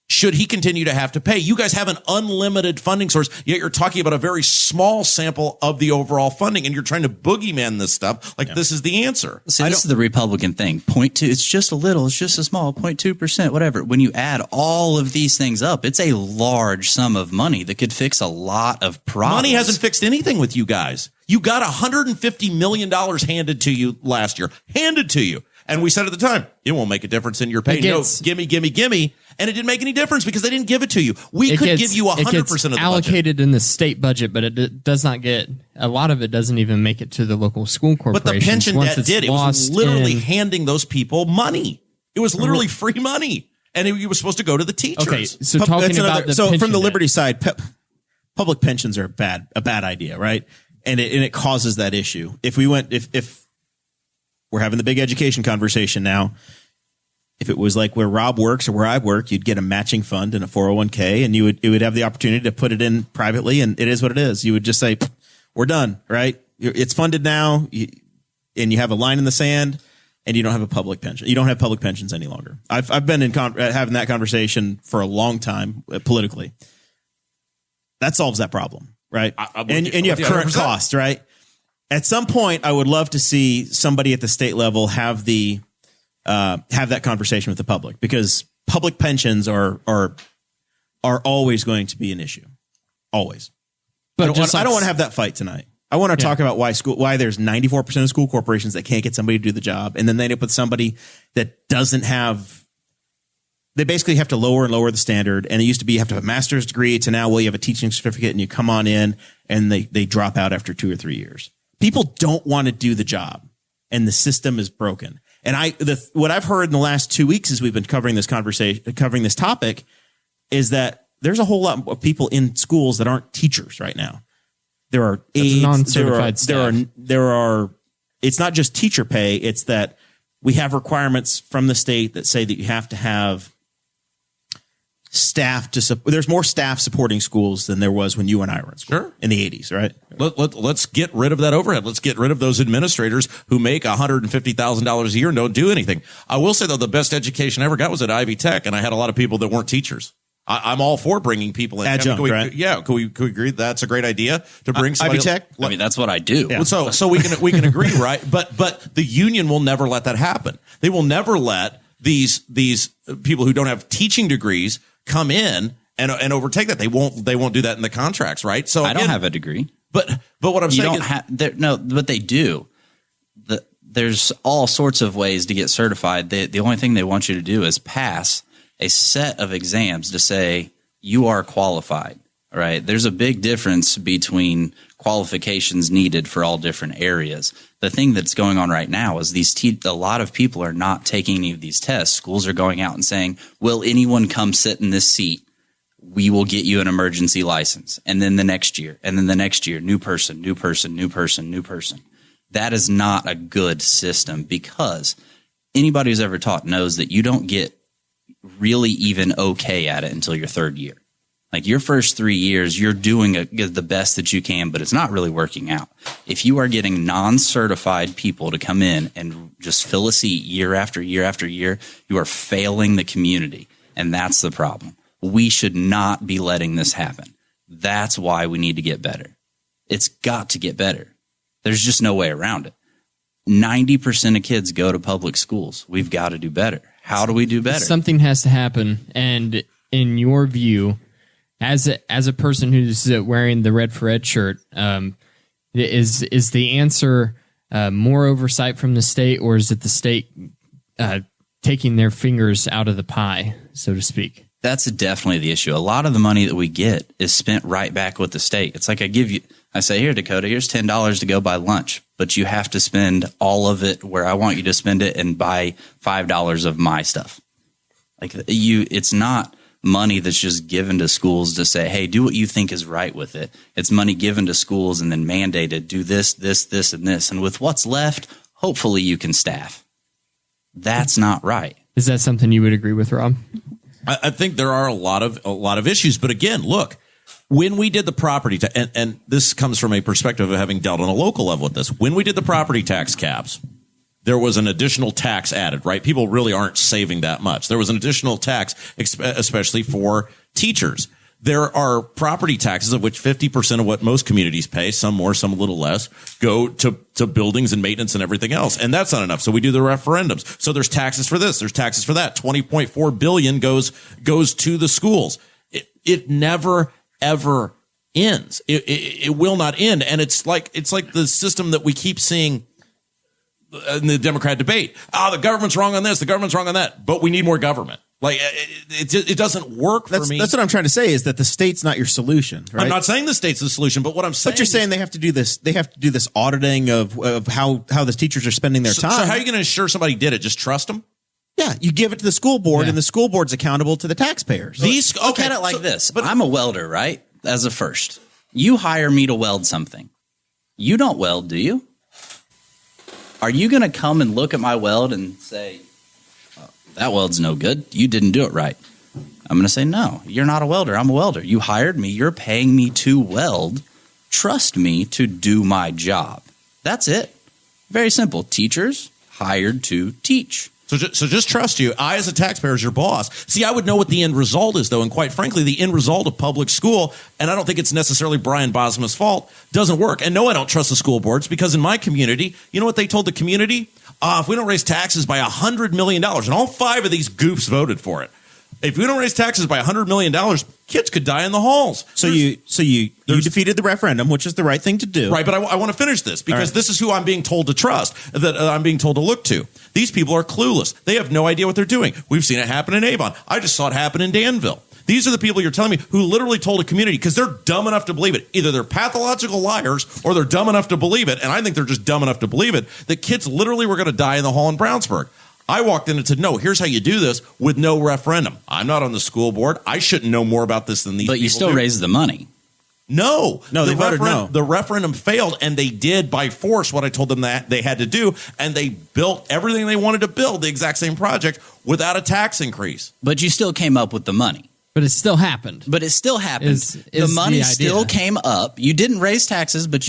Should he continue to have to pay? You guys have an unlimited funding source, yet you're talking about a very small sample of the overall funding, and you're trying to boogeyman this stuff like this is the answer. See, this is the Republican thing. 0.2, it's just a little, it's just a small 0.2%, whatever. When you add all of these things up, it's a large sum of money that could fix a lot of problems. Money hasn't fixed anything with you guys. You got $150 million handed to you last year. Handed to you. And we said at the time, it won't make a difference in your pay. No, gimme. And it didn't make any difference because they didn't give it to you. We could give you 100% of the allocated budget. in the state budget, but it does not get, a lot of it doesn't even make it to the local school corporations. But the pension debt did. It was literally handing those people money. It was literally free money. And it was supposed to go to the teachers. Okay, so talking about the so pension from the debt. Liberty side, public pensions are a bad idea, right? And it causes that issue. If we're having the big education conversation now, if it was like where Rob works or where I work, you'd get a matching fund and a 401k, and it would have the opportunity to put it in privately, and it is what it is. You would just say, we're done, right? It's funded now, and you have a line in the sand, and you don't have a public pension. You don't have public pensions any longer. I've been having that conversation for a long time politically. That solves that problem, right? And you have current 100%. costs, right? At some point, I would love to see somebody at the state level have that conversation with the public, because public pensions are always going to be an issue, always. But I don't want to have that fight tonight. I want to talk about why there's 94% of school corporations that can't get somebody to do the job, and then they end up with somebody that doesn't have. They basically have to lower and lower the standard, and it used to be you have to have a master's degree to now, well, you have a teaching certificate and you come on in, and they drop out after 2 or 3 years. People don't want to do the job, and the system is broken. And what I've heard in the last 2 weeks as we've been covering this topic, is that there's a whole lot of people in schools that aren't teachers right now. There are aides, non-certified staff. There are. It's not just teacher pay. It's that we have requirements from the state that say that you have to have staff to support. There's more staff supporting schools than there was when you and I were in school in the 80s, right? Let's get rid of that overhead. Let's get rid of those administrators who make $150,000 a year and don't do anything. I will say, though, the best education I ever got was at Ivy Tech, and I had a lot of people that weren't teachers. I'm all for bringing people in. Adjunct, right? Yeah, can we agree that's a great idea to bring somebody? Ivy Tech? I mean, that's what I do. Yeah. So we can agree, right? But the union will never let that happen. They will never let these people who don't have teaching degrees come in and overtake that. They won't do that in the contracts, right? So I don't have a degree. But what I'm saying but they do. There's all sorts of ways to get certified. The only thing they want you to do is pass a set of exams to say you are qualified. right? There's a big difference between qualifications needed for all different areas. The thing that's going on right now is a lot of people are not taking any of these tests. Schools are going out and saying, will anyone come sit in this seat? We will get you an emergency license. And then the next year, and then the next year, new person, new person, new person, new person. That is not a good system, because anybody who's ever taught knows that you don't get really even okay at it until your third year. Like your first 3 years, you're doing the best that you can, but it's not really working out. If you are getting non-certified people to come in and just fill a seat year after year after year, you are failing the community. And that's the problem. We should not be letting this happen. That's why we need to get better. It's got to get better. There's just no way around it. 90% of kids go to public schools. We've got to do better. How do we do better? Something has to happen. And in your view, as a person who's wearing the Red for Ed shirt, is the answer more oversight from the state, or is it the state taking their fingers out of the pie, so to speak? That's definitely the issue. A lot of the money that we get is spent right back with the state. It's like I say, here, Dakota, here's $10 to go buy lunch, but you have to spend all of it where I want you to spend it and buy $5 of my stuff. Like it's not money that's just given to schools to say, hey, do what you think is right with it. It's money given to schools and then mandated, do this, this, this, and this. And with what's left, hopefully you can staff. That's not right. Is that something you would agree with, Rob? I think there are a lot of issues. But again, look, when we did the property and this comes from a perspective of having dealt on a local level with this, when we did the property tax caps, there was an additional tax added, right? People really aren't saving that much. There was an additional tax, especially for teachers. There are property taxes, of which 50% of what most communities pay, some more, some a little less, go to buildings and maintenance and everything else. And that's not enough. So we do the referendums. So there's taxes for this. There's taxes for that. $20.4 billion goes to the schools. It never, ever ends. It will not end. And it's like the system that we keep seeing in the Democrat debate. The government's wrong on this. The government's wrong on that. But we need more government. Like it doesn't work for me. That's what I'm trying to say, is that the state's not your solution. Right? I'm not saying the state's the solution, but what I'm saying. But you're saying they have to do this. They have to do this auditing of how the teachers are spending their time. So how are you going to ensure somebody did it? Just trust them? Yeah, you give it to the school board, and the school board's accountable to the taxpayers. Look at it like this. But I'm a welder, right? As a first, you hire me to weld something. You don't weld, do you? Are you going to come and look at my weld and say, that weld's no good, you didn't do it right? I'm going to say, no, you're not a welder. I'm a welder. You hired me. You're paying me to weld. Trust me to do my job. That's it. Very simple. Teachers hired to teach. So just trust you. I, as a taxpayer, as your boss. See, I would know what the end result is, though. And quite frankly, the end result of public school, and I don't think it's necessarily Brian Bosma's fault, doesn't work. And no, I don't trust the school boards, because in my community, you know what they told the community? If we don't raise taxes by $100 million, and all 5 of these goofs voted for it, if we don't raise taxes by $100 million, kids could die in the halls. So you defeated the referendum, which is the right thing to do. Right, but I want to finish this, because this is who I'm being told to trust, that I'm being told to look to. These people are clueless. They have no idea what they're doing. We've seen it happen in Avon. I just saw it happen in Danville. These are the people you're telling me who literally told a community, because they're dumb enough to believe it. Either they're pathological liars or they're dumb enough to believe it, and I think they're just dumb enough to believe it, that kids literally were going to die in the hall in Brownsburg. I walked in and said, no, here's how you do this with no referendum. I'm not on the school board. I shouldn't know more about this than these people. But you still raised the money. No, they voted no. The referendum failed, and they did by force what I told them that they had to do, and they built everything they wanted to build, the exact same project, without a tax increase. But you still came up with the money. But it still happened. The money still came up. You didn't raise taxes, but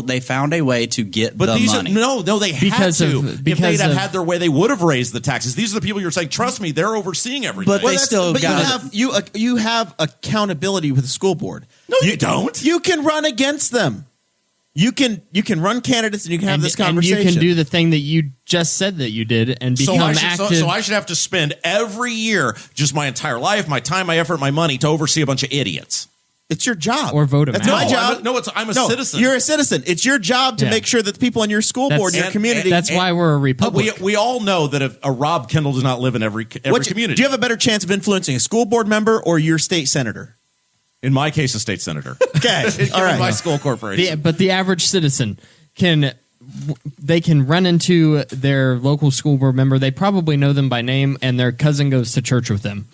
they found a way to get the money. They had to. If they'd have had their way, they would have raised the taxes. These are the people you're saying, trust me, they're overseeing everything. But you have accountability with the school board. No, you don't. You can run against them. You can run candidates, and you can have this conversation. And you can do the thing that you just said that you did and become active. So I should have to spend every year, just my entire life, my time, my effort, my money, to oversee a bunch of idiots. It's your job. Or vote them That's out. my job. I'm a citizen. You're a citizen. It's your job to make sure that the people on your school board, your community. That's why we're a republic. We all know that if a Rob Kendall does not live in every community. Do you have a better chance of influencing a school board member or your state senator? In my case, a state senator. Okay. All right. My school corporation. But the average citizen can run into their local school board member. They probably know them by name, and their cousin goes to church with them.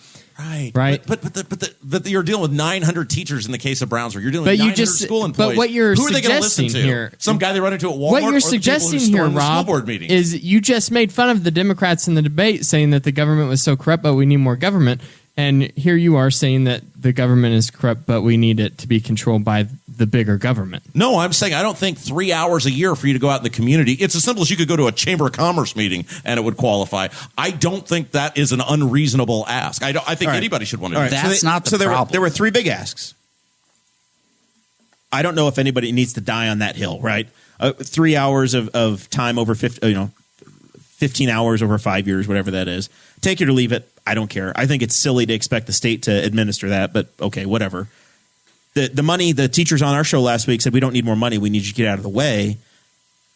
Right. But you're dealing with 900 teachers in the case of Brownsburg. You're dealing with 900 school employees. But what you're Who are they going to listen suggesting to? here, Some guy they run into at Walmart. what or you're the people who suggesting here, storm the school Rob, board meeting? is you just made fun of the Democrats in the debate, saying that the government was so corrupt, but we need more government. And here you are saying that the government is corrupt, but we need it to be controlled by the bigger government. No, I'm saying I don't think 3 hours a year for you to go out in the community. It's as simple as you could go to a Chamber of Commerce meeting and it would qualify. I don't think that is an unreasonable ask. I think anybody should want to do that. That's not the problem. There were 3 big asks. I don't know if anybody needs to die on that hill, right? 3 hours of time over 15 hours over 5 years, whatever that is. Take it or leave it. I don't care. I think it's silly to expect the state to administer that, but okay, whatever. The money, the teachers on our show last week said we don't need more money. We need you to get out of the way.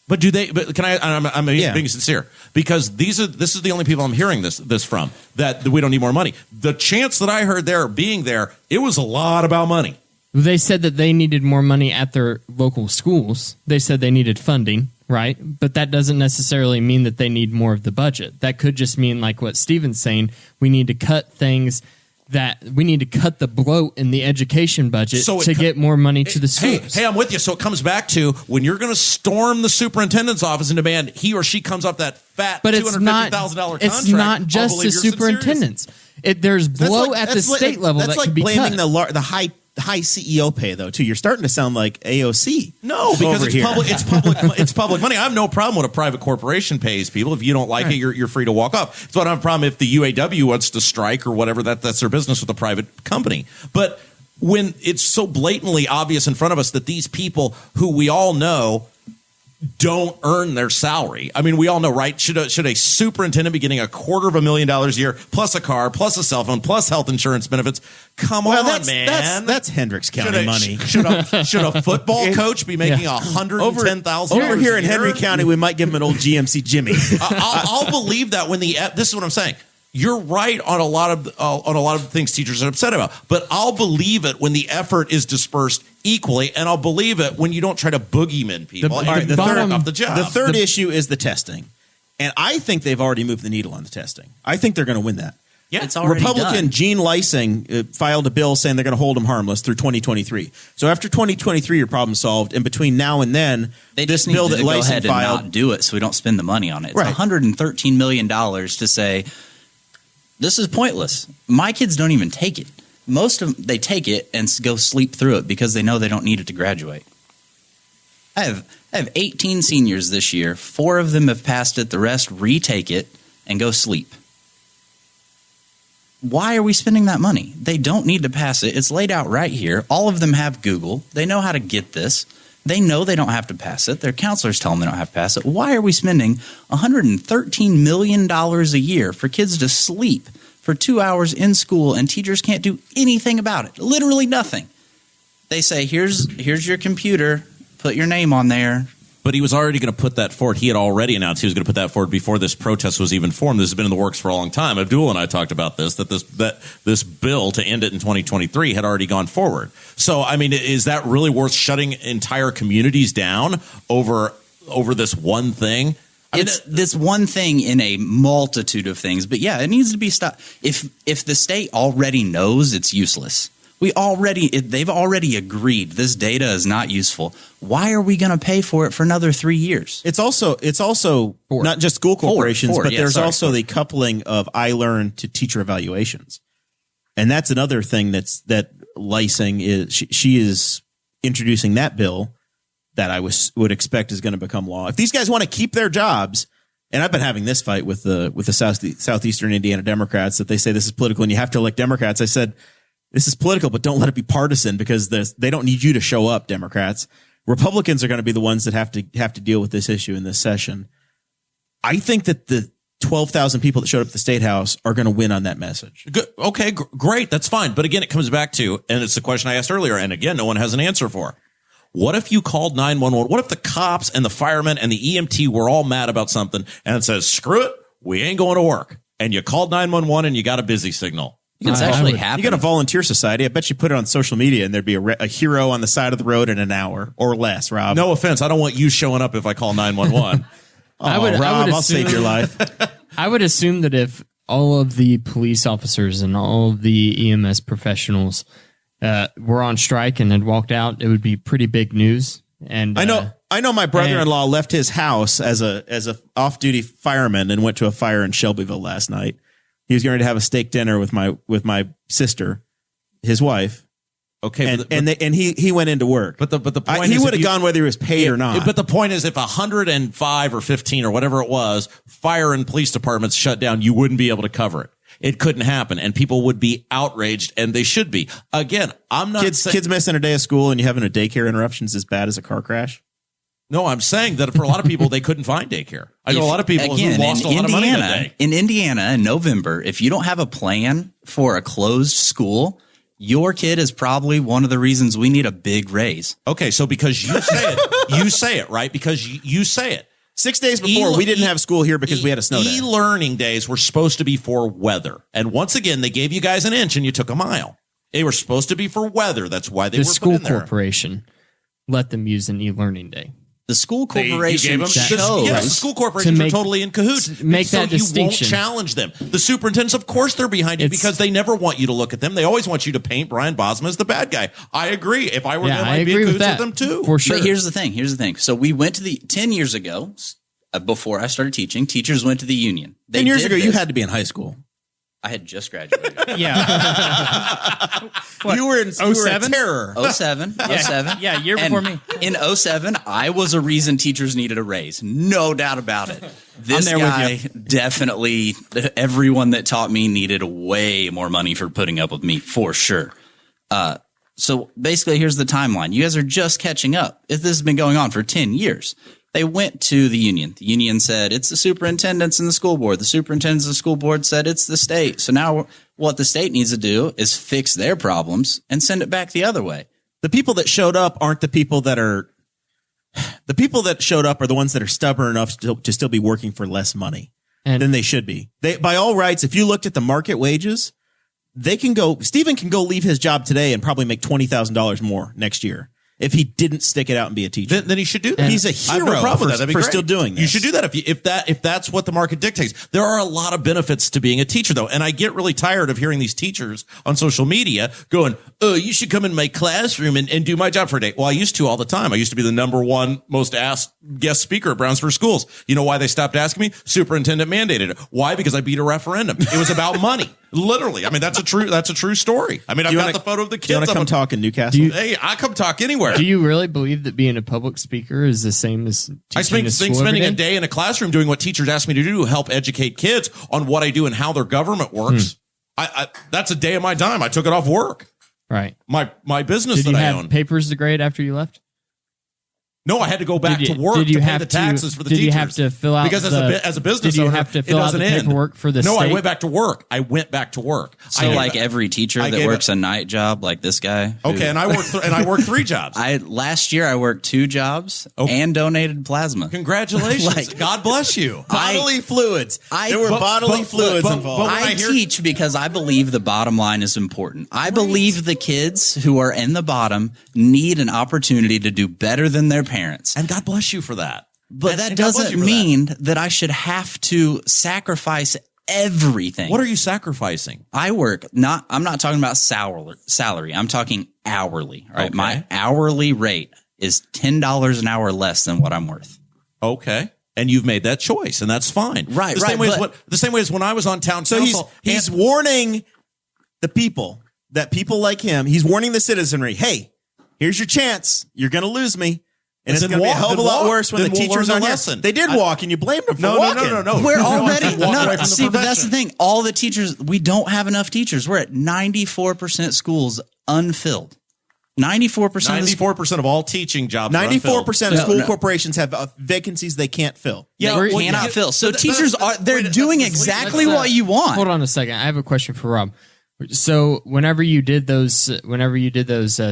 But do they? But can I? I'm being sincere because this is the only people I'm hearing this from that we don't need more money. The chance that I heard there being there, it was a lot about money. They said that they needed more money at their local schools. They said they needed funding, right? But that doesn't necessarily mean that they need more of the budget. That could just mean, like what Steven's saying, we need to cut things that we need to cut the bloat in the education budget to get more money to the schools. Hey, I'm with you. So it comes back to when you're going to storm the superintendent's office and demand he or she comes off that fat $250,000 contract. It's not just the superintendents. There's bloat at the state level that like can be blaming cut. the high CEO pay though too. You're starting to sound like AOC. No, because over it's here. public. It's public. It's public money. I have no problem when a private corporation pays people. If you don't like it, you're free to walk off. It's what I have a problem if the UAW wants to strike or whatever. That's their business with a private company. But when it's so blatantly obvious in front of us that these people who we all know don't earn their salary. I mean, we all know, right? Should a superintendent be getting $250,000 a year plus a car, plus a cell phone, plus health insurance benefits? Come on, man. That's Hendricks County money. Should a football coach be making $110,000 over here in Henry County? We might give him an old GMC Jimmy. I'll believe that when this is what I'm saying. You're right on a lot of the things teachers are upset about, but I'll believe it when the effort is dispersed equally, and I'll believe it when you don't try to boogeyman people and get off the job. The third issue is the testing, and I think they've already moved the needle on the testing. I think they're going to win that. Yeah, it's already Republican done. Gene Lysing filed a bill saying they're going to hold them harmless through 2023. So after 2023, your problem's solved, and between now and then, They this just need bill to that go Lysing ahead and filed. not do it so we don't spend the money on it. It's Right. $113 million to say, this is pointless. My kids don't even take it. Most of them, they take it and go sleep through it because they know they don't need it to graduate. I have 18 seniors this year. 4 of them have passed it. The rest retake it and go sleep. Why are we spending that money? They don't need to pass it. It's laid out right here. All of them have Google. They know how to get this. They know they don't have to pass it. Their counselors tell them they don't have to pass it. Why are we spending $113 million a year for kids to sleep for 2 hours in school and teachers can't do anything about it? Literally nothing. They say, here's your computer. Put your name on there. But he was already going to put that forward. He had already announced he was going to put that forward before this protest was even formed. This has been in the works for a long time. Abdul and I talked about this, that this bill to end it in 2023 had already gone forward. So, I mean, is that really worth shutting entire communities down over this one thing? It's this one thing in a multitude of things. But yeah, it needs to be stopped. If the state already knows it's useless, they've already agreed this data is not useful. Why are we going to pay for it for another 3 years? It's also not just school corporations, but there's also the coupling of iLearn to teacher evaluations, and that's another thing that Lysing is. She is introducing that bill that I would expect is going to become law. If these guys want to keep their jobs, and I've been having this fight with the southeastern Indiana Democrats that they say this is political and you have to elect Democrats. I said, this is political, but don't let it be partisan because they don't need you to show up, Democrats. Republicans are going to be the ones that have to deal with this issue in this session. I think that the 12,000 people that showed up at the State House are going to win on that message. Good. Okay, great. That's fine. But again, it comes back to, and it's the question I asked earlier, and again, no one has an answer for. What if you called 911? What if the cops and the firemen and the EMT were all mad about something and it says, screw it, we ain't going to work. And you called 911 and you got a busy signal. It's actually happening. You got a volunteer society. I bet you put it on social media and there'd be a hero on the side of the road in an hour or less, Rob. No offense. I don't want you showing up if I call 911. Rob, I'll save your life. I would assume that if all of the police officers and all of the EMS professionals were on strike and had walked out, it would be pretty big news. And I know my brother-in-law left his house as a off-duty fireman and went to a fire in Shelbyville last night. He was going to have a steak dinner with my sister, his wife. Okay, and he went into work. But the point he is, would have gone whether he was paid or not. But the point is, if 105 or 15 or whatever it was, fire and police departments shut down, you wouldn't be able to cover it. It couldn't happen, and people would be outraged, and they should be. Again, I'm not kids missing a day of school and you having a daycare interruption is as bad as a car crash. No, I'm saying that for a lot of people, they couldn't find daycare. I know a lot of people who lost a lot of money that day. In Indiana, in November, if you don't have a plan for a closed school, your kid is probably one of the reasons we need a big raise. Okay, so because you say it, right? Because you say it. 6 days before, we didn't have school here because we had a snow day. E-learning days were supposed to be for weather. And once again, they gave you guys an inch and you took a mile. They were supposed to be for weather. That's why they were put in there. The school corporation let them use an e-learning day. The school corporation the school corporations are totally in cahoots. Make that distinction. You won't challenge them. The superintendents, of course, they're behind you because they never want you to look at them. They always want you to paint Brian Bosma as the bad guy. I agree. If I were them, I'd be in cahoots with them too. For sure. But here's the thing. So we went to 10 years ago, before I started teaching, teachers went to the union. 10 years ago, you had to be in high school. I had just graduated. Yeah. You were in 07? terror. 07. Yeah, year before me. In 07, I was a reason teachers needed a raise. No doubt about it. This guy definitely, everyone that taught me needed way more money for putting up with me, for sure. So basically, here's the timeline. You guys are just catching up. This has been going on for 10 years. They went to the union. The union said, it's the superintendents and the school board. The superintendents and the school board said, it's the state. So now what the state needs to do is fix their problems and send it back the other way. The people that showed up aren't the people that are – the people that showed up are the ones that are stubborn enough to still be working for less money than they should be. They, by all rights, if you looked at the market wages, they can go – Steven can go leave his job today and probably make $20,000 more next year. If he didn't stick it out and be a teacher, then he should do that. He's a hero for still doing this. You should do that if that's what the market dictates. There are a lot of benefits to being a teacher, though, and I get really tired of hearing these teachers on social media going, "Oh, you should come in my classroom and do my job for a day." Well, I used to all the time. I used to be the number one most asked guest speaker at Brownsburg schools. You know why they stopped asking me? Superintendent mandated it. Why? Because I beat a referendum. It was about money. Literally. I mean, that's a true story. I mean, I've got the photo of the kids. Do you want to come talk in Newcastle? Hey, I come talk anywhere. Do you really believe that being a public speaker is the same as teaching spending a day in a classroom doing what teachers ask me to do to help educate kids on what I do and how their government works? I that's a day of my time. I took it off work. Right. My business Did you that I have own. papers to grade after you left? No, I had to go back to work to pay the taxes for the teachers. Did you have to fill out because as a business owner, did you have to fill out the paperwork for the state? No, I went back to work. So like every teacher that works a night job, like this guy. Okay, and I worked 3 jobs. Last year I worked 2 jobs and donated plasma. Congratulations. God bless you. Bodily fluids. There were bodily fluids involved. I teach because I believe the bottom line is important. I believe the kids who are in the bottom need an opportunity to do better than their parents. And God bless you for that. But that doesn't mean that I should have to sacrifice everything. What are you sacrificing? I'm not talking about salary. I'm talking hourly. All right. Okay. My hourly rate is $10 an hour less than what I'm worth. Okay. And you've made that choice, and that's fine. Right. The same way as when I was on town council. So he's warning the people like him. He's warning the citizenry. Hey, here's your chance. You're going to lose me. And it's going to be a hell of a lot worse when the teachers aren't here. They did walk, and you blamed them for walking. No. We're already but that's the thing. All the teachers, we don't have enough teachers. We're at 94% schools unfilled. 94% of all teaching jobs. 94% of school corporations have vacancies they can't fill. Yeah, cannot fill. So teachers they're doing exactly what you want. Hold on a second. I have a question for Rob. So whenever you did those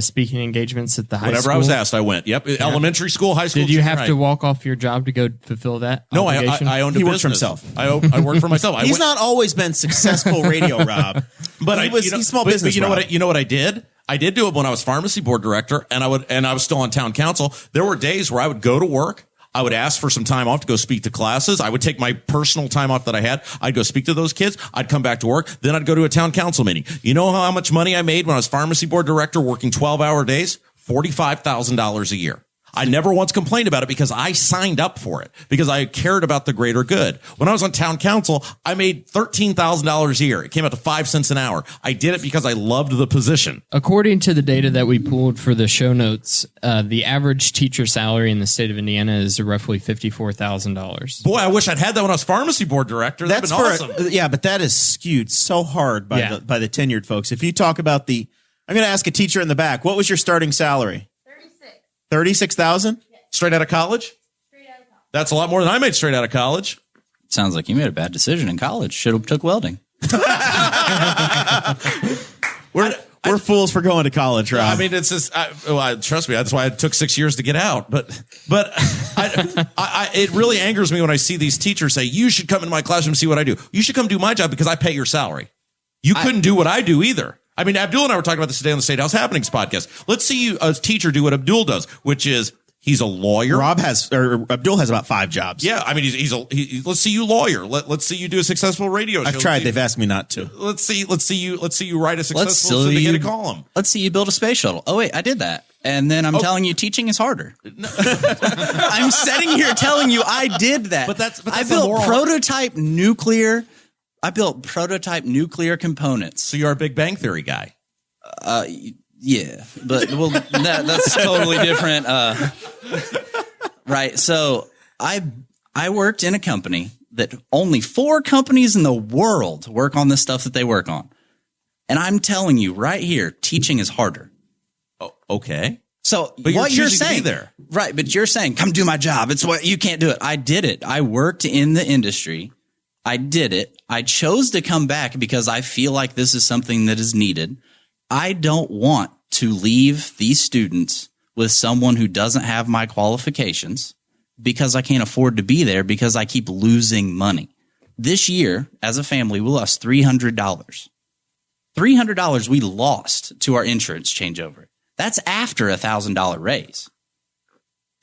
speaking engagements at the high Whenever school, I was asked, I went. Yep. Elementary school, high school. did you have junior to high. walk off your job to go fulfill that? No, obligation? I owned a He business. worked for himself. I worked for myself. He's not always been successful radio, Rob. But he's small business. But you know Rob. what? You know what I did? I did do it when I was pharmacy board director, and I was still on town council. There were days where I would go to work. I would ask for some time off to go speak to classes. I would take my personal time off that I had. I'd go speak to those kids. I'd come back to work. Then I'd go to a town council meeting. You know how much money I made when I was pharmacy board director working 12-hour days? $45,000 a year. I never once complained about it because I signed up for it because I cared about the greater good. When I was on town council, I made $13,000 a year. It came out to 5 cents an hour. I did it because I loved the position. According to the data that we pulled for the show notes, the average teacher salary in the state of Indiana is roughly $54,000. Boy, I wish I'd had that when I was pharmacy board director. That'd been awesome. Yeah, but that is skewed so hard by the tenured folks. If you talk about I'm going to ask a teacher in the back, what was your starting salary? 36,000? Straight out of college? Straight out of college. That's a lot more than I made straight out of college. Sounds like you made a bad decision in college. Should have took welding. We're fools for going to college, Rob. I mean, it's just, trust me, that's why it took 6 years to get out. But it really angers me when I see these teachers say, you should come into my classroom and see what I do. You should come do my job because I pay your salary. You couldn't do what I do either. I mean, Abdul and I were talking about this today on the State House Happenings podcast. Let's see you, a teacher, do what Abdul does, which is he's a lawyer. Abdul has about 5 jobs. Yeah, I mean, let's see you lawyer. Let's see you do a successful radio show. I've tried. They've asked me not to. Let's see you write a successful syndicated column. Let's see you build a space shuttle. Oh wait, I did that. And then I'm telling you teaching is harder. I'm sitting here telling you I did that. But that's I the built moral. prototype nuclear components. So you're a Big Bang Theory guy. Yeah, but that's totally different. Right. So I worked in a company that only 4 companies in the world work on this stuff that they work on. And I'm telling you right here, teaching is harder. Oh, okay. So But what you're you're choosing to be saying there. right. But you're saying, come do my job. It's what you can't do it. I did it. I worked in the industry. I did it. I chose to come back because I feel like this is something that is needed. I don't want to leave these students with someone who doesn't have my qualifications because I can't afford to be there because I keep losing money. This year, as a family, we lost $300. $300 we lost to our insurance changeover. That's after a $1,000 raise.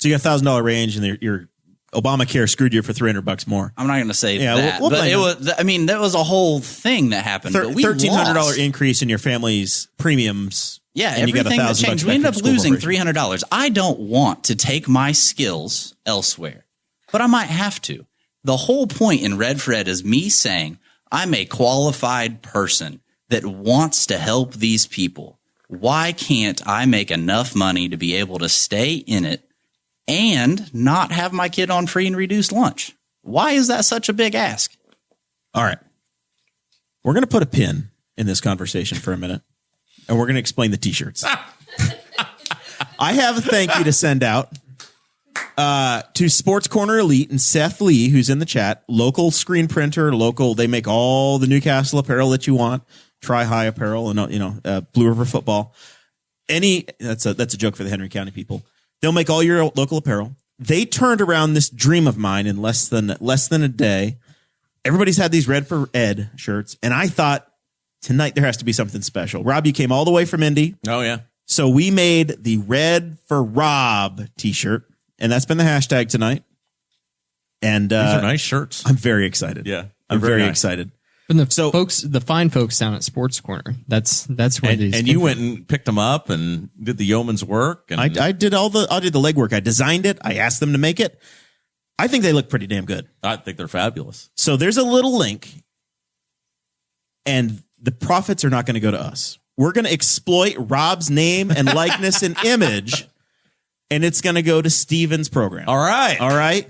So you got $1,000 range, and your Obamacare screwed you for $300 more. I'm not going to say Yeah, that, we'll but blame it was. I mean, that was a whole thing that happened. But we $1,300 lost. increase in your family's premiums. Yeah, and you got everything that $1,000 changed. back We ended from up the school losing corporation. $300. I don't want to take my skills elsewhere, but I might have to. The whole point in Red for Ed is me saying I'm a qualified person that wants to help these people. Why can't I make enough money to be able to stay in it and not have my kid on free and reduced lunch? Why is that such a big ask? All right. We're going to put a pin in this conversation for a minute, and we're going to explain the T-shirts. I have a thank you to send out to Sports Corner Elite and Seth Lee, who's in the chat. Local screen printer, they make all the Newcastle apparel that you want. Tri-High apparel and, Blue River football. That's a joke for the Henry County people. They'll make all your local apparel. They turned around this dream of mine in less than a day. Everybody's had these Red for Ed shirts, and I thought tonight there has to be something special. Rob, you came all the way from Indy. Oh, yeah. So we made the Red for Rob t-shirt, and that's been the hashtag tonight. And These are nice shirts. I'm very excited. Yeah, I'm they're very nice. excited. And the fine folks down at Sports Corner. That's where these. And came you from. went and picked them up and did the yeoman's work. And I did the legwork. I designed it. I asked them to make it. I think they look pretty damn good. I think they're fabulous. So there's a little link, and the profits are not going to go to us. We're going to exploit Rob's name and likeness and image, and it's going to go to Steven's program. All right. All right.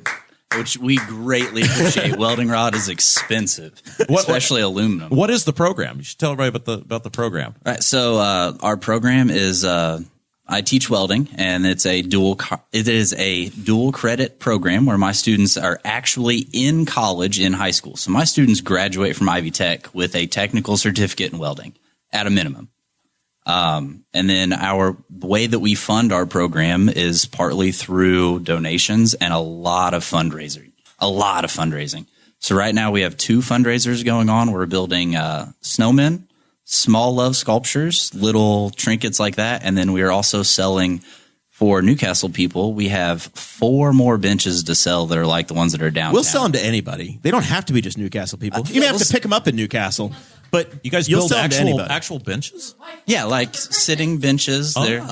Which we greatly appreciate. Welding rod is expensive, especially aluminum. What is the program? You should tell everybody about the program. All right. So our program is I teach welding, and it is a dual credit program where my students are actually in college in high school. So my students graduate from Ivy Tech with a technical certificate in welding. at a minimum. And then the way that we fund our program is partly through donations and a lot of fundraising. So right now we have 2 fundraisers going on. We're building snowmen, small love sculptures, little trinkets like that. And then we are also selling for Newcastle people. We have 4 more benches to sell that are like the ones that are downtown. We'll sell them to anybody. They don't have to be just Newcastle people. You may have to pick them up in Newcastle, but You guys you'll build sell them to anybody. actual benches? Yeah, like sitting benches. They're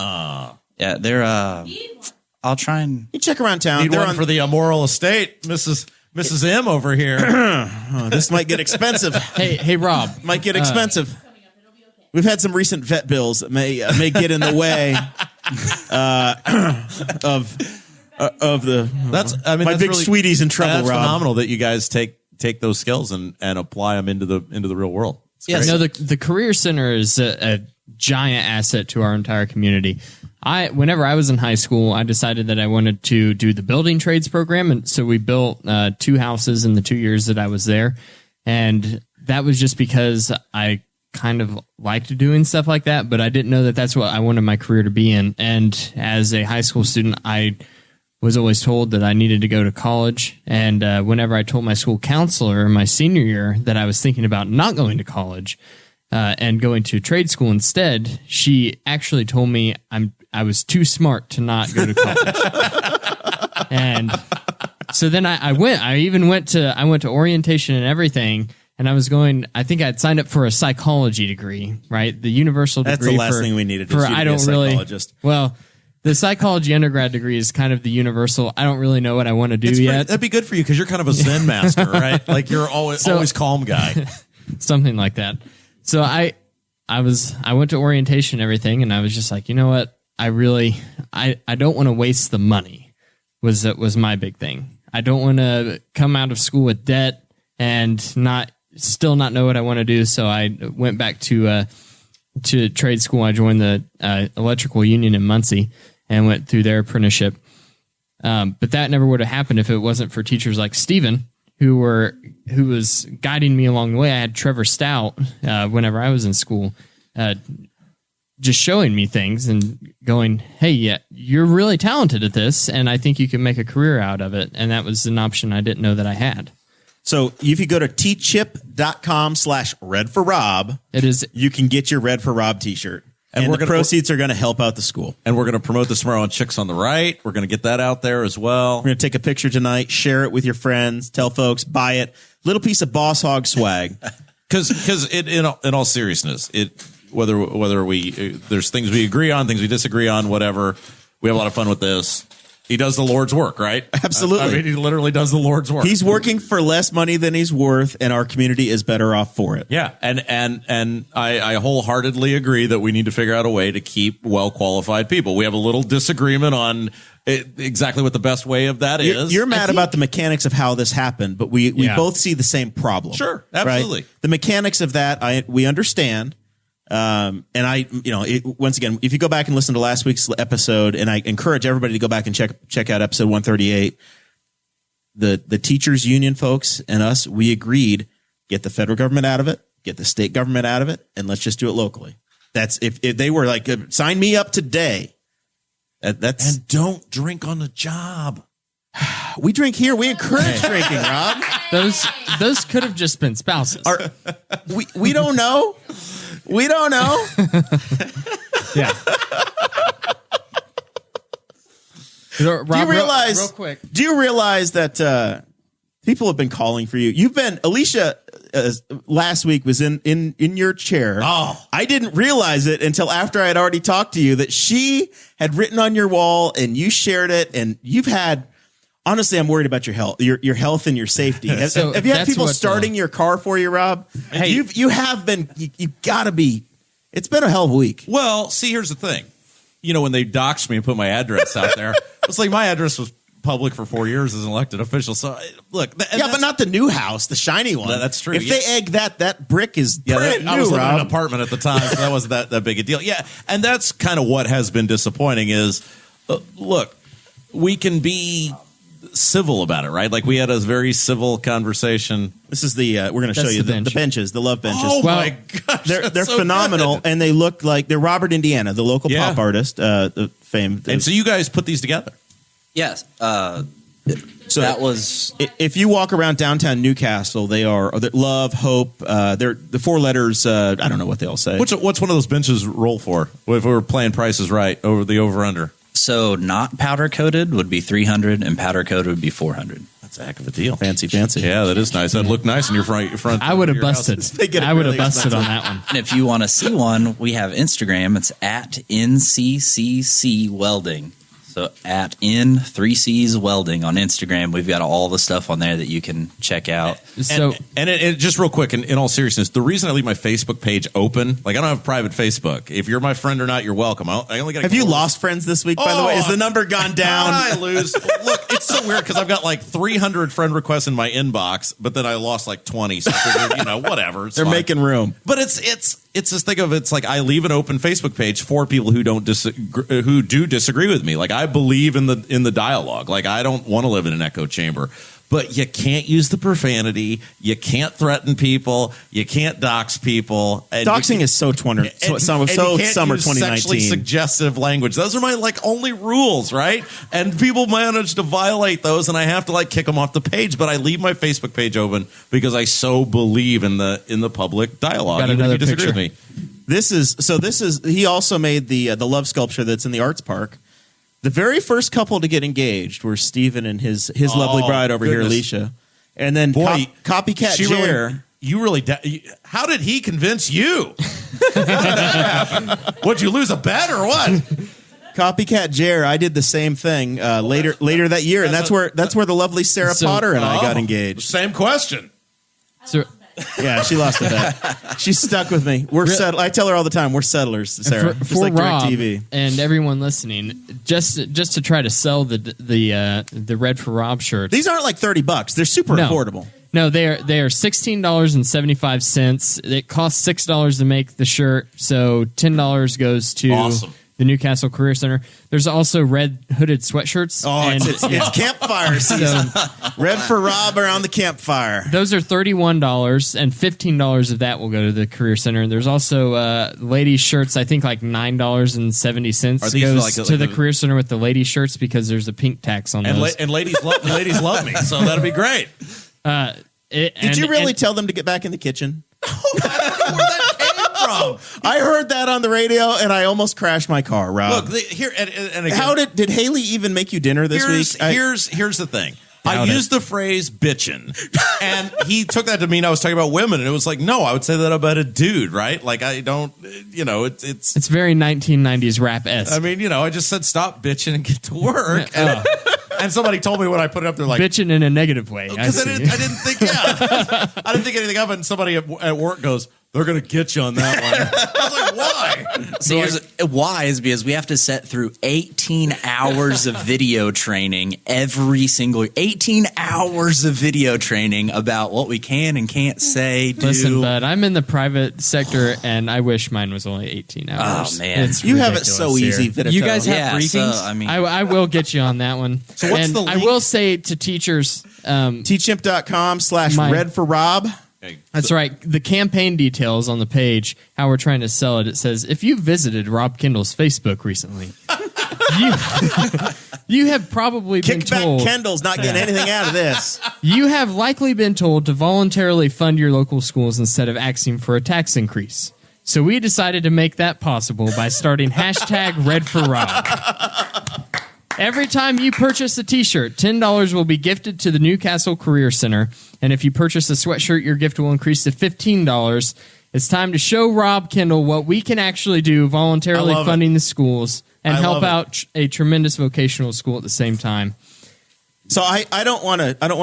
I'll try and You check around town. Need They're one on, for the Morrell estate, Mrs. M over here. this might get expensive. Hey, Rob. Might get expensive. We've had some recent vet bills that may get in the way of the. My that's big really, sweetie's in trouble. That's Rob. phenomenal that you guys take those skills and apply them into the real world. Yeah, no, the Career Center is a giant asset to our entire community. Whenever I was in high school, I decided that I wanted to do the building trades program, and so we built 2 houses in the 2 years that I was there, and that was just because I kind of liked doing stuff like that, but I didn't know that that's what I wanted my career to be in. And as a high school student, I was always told that I needed to go to college. And whenever I told my school counselor in my senior year that I was thinking about not going to college and going to trade school instead, she actually told me I was too smart to not go to college. And so then I went. I went to orientation and everything. And I think I'd signed up for a psychology degree, right? The universal degree. That's the last thing we needed. For is you to be a psychologist. Well, the psychology undergrad degree is kind of the universal. I don't really know what I want to do yet. That'd be good for you because you're kind of a Zen master, right? Like you're always calm guy. Something like that. So I went to orientation and everything, and I was just like, you know what? I don't want to waste the money. Was my big thing. I don't want to come out of school with debt and still not know what I want to do. So I went back to trade school. I joined the electrical union in Muncie and went through their apprenticeship. But that never would have happened if it wasn't for teachers like Steven, who was guiding me along the way. I had Trevor Stout whenever I was in school, just showing me things and going, hey, yeah, you're really talented at this, and I think you can make a career out of it. And that was an option I didn't know that I had. So if you go to tchip.com/Red for Rob, you can get your Red for Rob t-shirt. And the proceeds are going to help out the school. And we're going to promote this tomorrow on Chicks on the Right. We're going to get that out there as well. We're going to take a picture tonight, share it with your friends, tell folks, buy it. Little piece of Boss Hog swag. Because in all seriousness, whether there's things we agree on, things we disagree on, whatever, we have a lot of fun with this. He does the Lord's work, right? Absolutely. I mean, he literally does the Lord's work. He's working for less money than he's worth, and our community is better off for it. Yeah, and I wholeheartedly agree that we need to figure out a way to keep well-qualified people. We have a little disagreement on exactly what the best way of that is. You're mad about the mechanics of how this happened, but we both see the same problem. Sure, absolutely. Right? The mechanics of that, we understand. And once again, if you go back and listen to last week's episode, and I encourage everybody to go back and check out episode 138, the teachers union folks and us, we agreed, get the federal government out of it, get the state government out of it, and let's just do it locally. That's if they were like, sign me up today. That's and don't drink on the job. We drink here. We encourage drinking, Rob. Those could have just been spouses. We don't know. We don't know. Yeah. Rob, do you realize? real quick? Do you realize that people have been calling for you? You've been Alicia. Last week was in your chair. Oh, I didn't realize it until after I had already talked to you that she had written on your wall and you shared it, and you've had. Honestly, I'm worried about your health, your health and your safety. Have you had people starting your car for you, Rob? Hey, you have been. You gotta be. It's been a hell of a week. Well, see, here's the thing. When they doxed me and put my address out there, it's like my address was public for 4 years as an elected official. So look, but not the new house, the shiny one. That's true. If they egg that brick is brand new. I was living in Rob. an apartment at the time, so that wasn't that big a deal. Yeah, and that's kind of what has been disappointing is, look, we can be civil about it, right? Like we had a very civil conversation. This is the we're going to show That's you the the bench. benches, the love benches. Oh Well, my gosh, they're that's so phenomenal, good. and they look like they're Robert Indiana, the local Yeah. pop artist, the famed. And so you guys put these together. Yes. So that was if you walk around downtown Newcastle, they are love, hope. They're the four letters. I don't know what they all say. What's one of those benches roll for? If we were playing Price is Right over the over under. so not powder coated would be 300 and powder coated would be 400. That's a heck of a deal. fancy? Yeah, that is nice. That'd look nice in your front. I would have your house. busted. They get it I would have really busted on that one. And if you want to see one, we have Instagram. It's at NCCC Welding. So at N3Cs Welding on Instagram. We've got all the stuff on there that you can check out. So And it just real quick, in all seriousness, the reason I leave my Facebook page open, like I don't have private Facebook. If you're my friend or not, you're welcome. I only got. Have you lost friends this week? By the way, is the number gone down? I lose. Look, it's so weird because I've got like 300 friend requests in my inbox, but then I lost like 20. So I figured, whatever. It's They're fine. making room. But it's this thing of it's like I leave an open Facebook page for people who don't who do disagree with me. Like I believe in the dialogue. Like I don't want to live in an echo chamber. But you can't use the profanity. You can't threaten people. You can't dox people. And Doxing is so summer you can't summer use sexually 2019. suggestive language. Those are my only rules, right? And people manage to violate those, and I have to kick them off the page. But I leave my Facebook page open because I so believe in the public dialogue. Got even if another you disagree picture. with me. He also made the love sculpture that's in the Arts Park. The very first couple to get engaged were Steven and his lovely bride over here, goodness. Alicia. And then Boy, copycat she Jer. how did he convince you? How did that happen? Would you lose a bet or what? Copycat Jer, I did the same thing later that year, and that's where the lovely Sarah Potter and I got engaged. Same question. so Yeah, she lost a bet. She's stuck with me. We're settled. I tell her all the time, we're settlers, Sarah. for, Just for like Rob DirecTV. and everyone listening, just to try to sell the Red for Rob shirts. These aren't like $30. They're super affordable. No, they are $16.75. It costs $6 to make the shirt, so $10 goes to Awesome. the Newcastle Career Center. There's also red hooded sweatshirts. Oh, and it's campfire season. Red for Rob around the campfire. those are $31, and $15 of that will go to the Career Center. And there's also ladies' shirts. I think like $9.70 Are these goes like to the the- Career Center with the ladies' shirts because there's a pink tax on And, those. and ladies love me, so that'll be great. Did you really tell them to get back in the kitchen? Where that came from? I heard that on the radio, and I almost crashed my car, Rob. Look, here and again, How did Haley even make you dinner this week? Here's the thing. I Doubt it. used the phrase bitchin', and he took that to mean I was talking about women, and it was like, no, I would say that about a dude, right? Like I don't, it's. It's very 1990s rap esque. I mean, I just said stop bitching and get to work, and somebody told me when I put it up, they're like, Bitching in a negative way. I because I see. didn't think, I didn't think anything of it. And somebody at work goes, they're going to get you on that one. I was like, why? See, why is because we have to sit through 18 hours of video training every single 18 hours of video training about what we can and can't say, do. Listen, bud, I'm in the private sector, and I wish mine was only 18 hours. Oh, man. It's You have it ridiculous so here. easy, Vitatoe. You guys have Yeah, briefings? so, I mean- I will get you on that one. So what's and the I link? will say to teachers, teachimp.com/red for Rob. that's right, the campaign details on the page, how we're trying to sell it. It says, if you visited Rob Kendall's Facebook recently, you have probably been Kickback told... Kendall's not getting anything out of this. You have likely been told to voluntarily fund your local schools instead of asking for a tax increase. So we decided to make that possible by starting hashtag Red for Rob. Every time you purchase a t-shirt, $10 will be gifted to the Newcastle Career Center. And if you purchase a sweatshirt, your gift will increase to $15. It's time to show Rob Kendall what we can actually do voluntarily I love funding the schools and I help love it. out a tremendous vocational school at the same time. So I don't want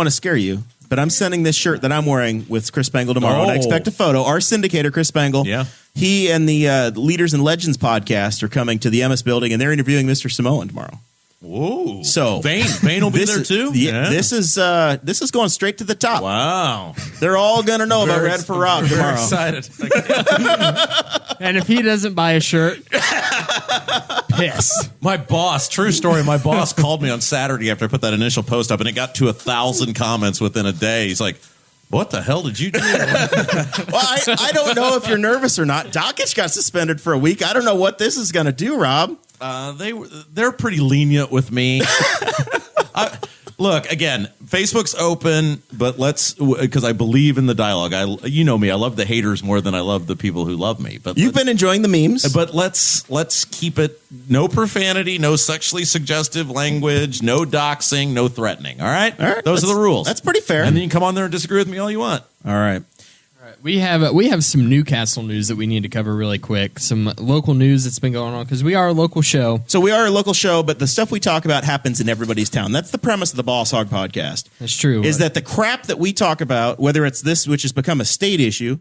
to scare you, but I'm sending this shirt that I'm wearing with Chris Spangle tomorrow, and I Oh. expect a photo. Our syndicator, Chris Spangle, Yeah. he and the Leaders and Legends podcast are coming to the MS building, and they're interviewing Mr. Samoan tomorrow. Whoa. So Vane will be there too? This is going straight to the top. Wow. They're all going to know about Red for Rob Very tomorrow. excited. And if he doesn't buy a shirt, pissed. My boss, true story, my boss called me on Saturday after I put that initial post up, and it got to 1,000 comments within a day. He's like, what the hell did you do? Well, I don't know if you're nervous or not. Dockage got suspended for a week. I don't know what this is going to do, Rob. They're pretty lenient with me. Look, again, Facebook's open, but because I believe in the dialogue. You know me, I love the haters more than I love the people who love me. But you've been enjoying the memes. But let's keep it no profanity, no sexually suggestive language, no doxing, no threatening. All right? Those are the rules. That's pretty fair. And then you can come on there and disagree with me all you want. All right. We have some Newcastle news that we need to cover really quick. Some local news that's been going on because we are a local show. So we are a local show, but the stuff we talk about happens in everybody's town. That's the premise of the Boss Hog podcast. That's true. Is that the crap that we talk about, whether it's this, which has become a state issue,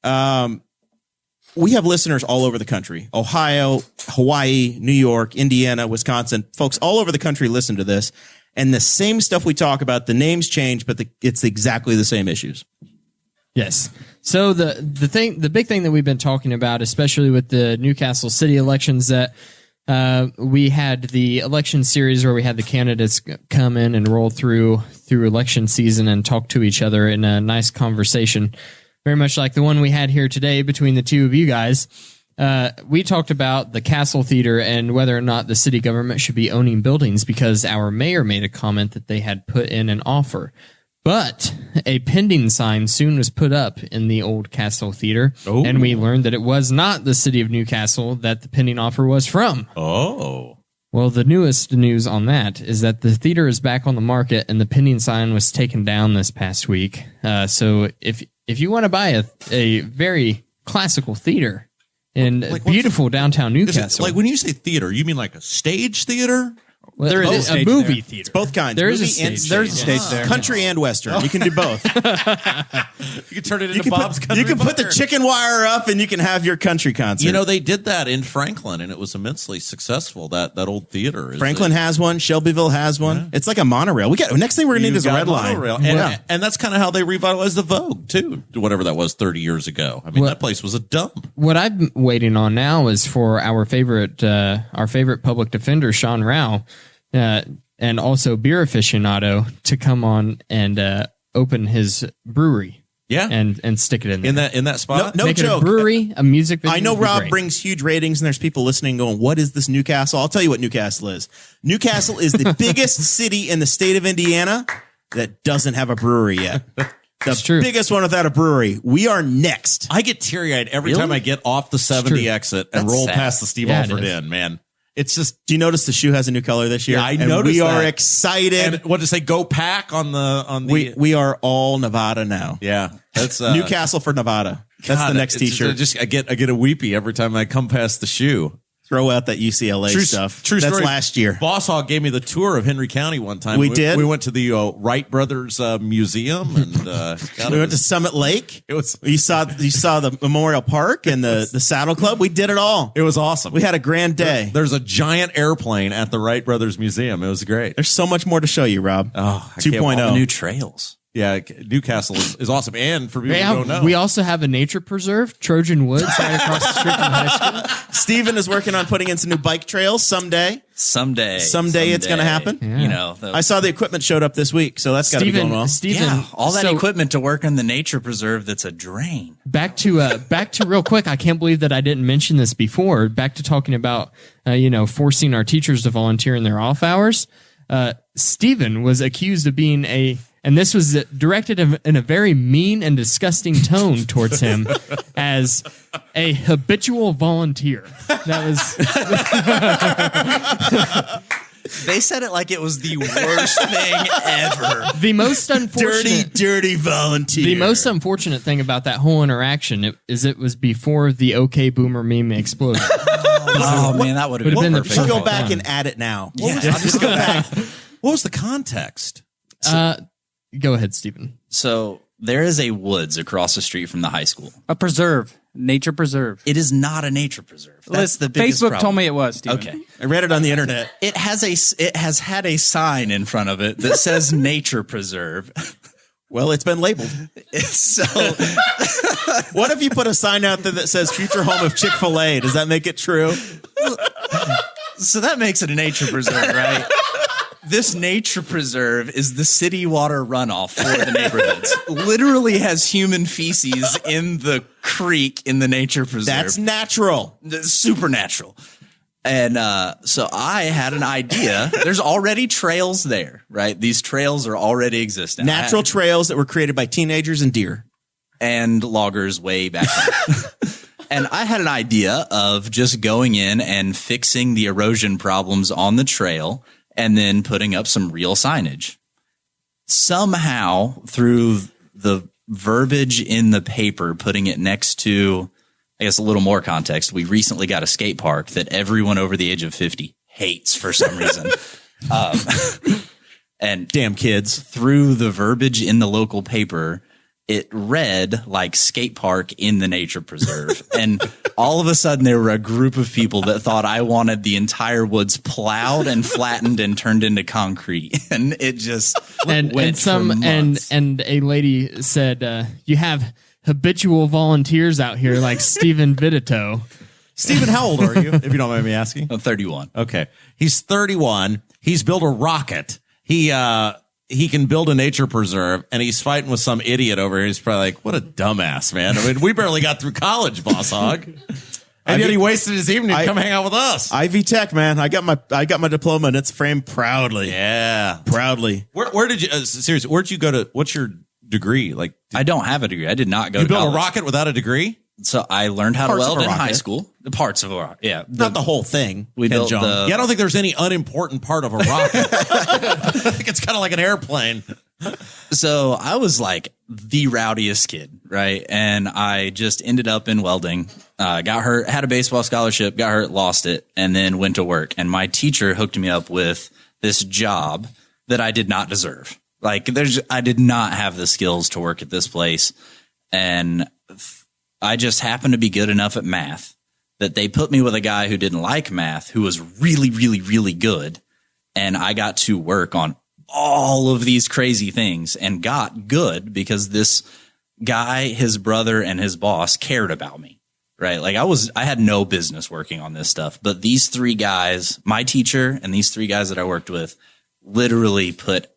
we have listeners all over the country. Ohio, Hawaii, New York, Indiana, Wisconsin. Folks all over the country listen to this. And the same stuff we talk about, the names change, but it's exactly the same issues. Yes. So the big thing that we've been talking about, especially with the Newcastle city elections, that we had the election series where we had the candidates come in and roll through election season and talk to each other in a nice conversation, very much like the one we had here today between the two of you guys. We talked about the Castle Theater and whether or not the city government should be owning buildings because our mayor made a comment that they had put in an offer. But a pending sign soon was put up in the old Castle Theater, and we learned that it was not the city of Newcastle that the pending offer was from. Oh. Well, the newest news on that is that the theater is back on the market, and the pending sign was taken down this past week. So if you want to buy a very classical theater in beautiful downtown Newcastle. Like when you say theater, you mean like a stage theater? Well, there is a movie theater. It's both kinds. There is movie a stage. and There's a stage there. Country and Western. You can do both. You can turn it into Bob's Country. You can put the chicken wire up and you can have your country concert. You know, they did that in Franklin, and it was immensely successful, that old theater. Franklin has one. Shelbyville has one. Yeah. It's like a monorail. Next thing we're going to need is a red line. And that's kind of how they revitalized the Vogue, too, whatever that was 30 years ago. I mean, that place was a dump. What I'm waiting on now is for our favorite public defender, Sean Rao, and also beer aficionado, to come on and open his brewery. Yeah, and stick it in there. in that spot. No Make joke. It a brewery, a music video. I know Rob brings huge ratings, and there's people listening going, "What is this Newcastle?" I'll tell you what Newcastle is. Newcastle is the biggest city in the state of Indiana that doesn't have a brewery yet. The biggest one without a brewery. We are next. I get teary-eyed every time I get off the 70 exit and roll past the Steve Alford Inn, man. It's just. Do you notice the shoe has a new color this year? Yeah, I noticed. We are excited. And what to say? Go Pack on the. We are all Nevada now. Yeah, that's Newcastle for Nevada. That's the next T-shirt. I get a weepy every time I come past the shoe. Throw out that UCLA stuff. True That's story. last year. Boss Hog gave me the tour of Henry County one time. We did. We went to the Wright Brothers Museum, and we went to Summit Lake. You saw the Memorial Park and the Saddle Club. We did it all. It was awesome. We had a grand day. There's a giant airplane at the Wright Brothers Museum. It was great. There's so much more to show you, Rob. Oh, 2.0. New trails. Yeah, Newcastle is awesome. And for people who don't know, we also have a nature preserve, Trojan Woods, right across the street from high school. Steven is working on putting in some new bike trails someday. Someday it's going to happen. Yeah. You know, I saw the equipment showed up this week, so that's got to be going well. Steven, all that equipment to work in the nature preserve that's a drain. Back to real quick. I can't believe that I didn't mention this before. Back to talking about forcing our teachers to volunteer in their off hours. Steven was accused of being and this was directed in a very mean and disgusting tone towards him as a habitual volunteer. That was. They said it like it was the worst thing ever. The most unfortunate, dirty volunteer. The most unfortunate thing about that whole interaction is it was before the OK Boomer meme exploded. Oh man, that would have been perfect. Just go back and add it now. Just go back. What was the context? Go ahead, Stephen. So there is a woods across the street from the high school. A preserve. Nature preserve. It is not a nature preserve. That's the biggest Facebook problem. told me it was, Steven. Okay. I read it on the internet. It has had a sign in front of it that says nature preserve. Well, it's been labeled. So what if you put a sign out there that says future home of Chick-fil-A? Does that make it true? So that makes it a nature preserve, right? This nature preserve is the city water runoff for the neighborhoods. Literally has human feces in the creek in the nature preserve. That's natural. That's supernatural. And so I had an idea. There's already trails there, right? These trails are already existing. Natural trails that were created by teenagers and deer. And loggers way back then. And I had an idea of just going in and fixing the erosion problems on the trail and then putting up some real signage. Somehow, through the verbiage in the paper, putting it next to, I guess, a little more context, we recently got a skate park that everyone over the age of 50 hates for some reason. And damn kids. Through the verbiage in the local paper, it read like skate park in the nature preserve. And all of a sudden there were a group of people that thought I wanted the entire woods plowed and flattened and turned into concrete. And it just went for months. And a lady said, you have habitual volunteers out here like Steven Vitatoe. Steven, how old are you, if you don't mind me asking? I'm 31. Okay. He's 31. He's built a rocket. He can build a nature preserve, and he's fighting with some idiot over here. He's probably like, what a dumbass, man. I mean, we barely got through college, Boss Hog. And yet he wasted his evening to come hang out with us. Ivy Tech, man. I got my diploma and it's framed proudly. Yeah. Proudly. Where did you, seriously, where'd you go to, what's your degree? Like, I don't have a degree. I did not go to college. You built a rocket without a degree? So I learned how to Parts of weld a in high rocket. school. The parts of a rocket. Yeah. Not the whole thing. We built John. the, Yeah, I don't think there's any unimportant part of a rocket. I think it's kind of like an airplane. So I was like the rowdiest kid, right? And I just ended up in welding, got hurt, had a baseball scholarship, got hurt, lost it, and then went to work. And my teacher hooked me up with this job that I did not deserve. Like I did not have the skills to work at this place. And I just happened to be good enough at math that they put me with a guy who didn't like math, who was really, really, really good. And I got to work on all of these crazy things and got good because this guy, his brother, and his boss cared about me, right? Like I had no business working on this stuff, but these three guys, my teacher and these three guys that I worked with, literally put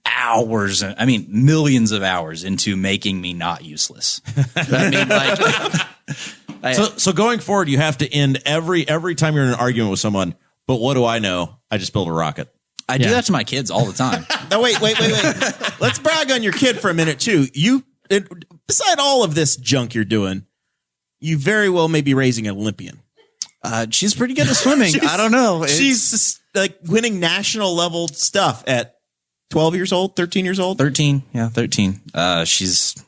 hours, I mean, millions of hours into making me not useless. I mean, like, So going forward, you have to end every time you're in an argument with someone. But what do I know? I just built a rocket. I do that to my kids all the time. No, wait. Let's brag on your kid for a minute too. Beside all of this junk you're doing, you very well may be raising an Olympian. She's pretty good at swimming. I don't know. She's like winning national level stuff at 12 years old, 13 years old. 13. Yeah, 13. She's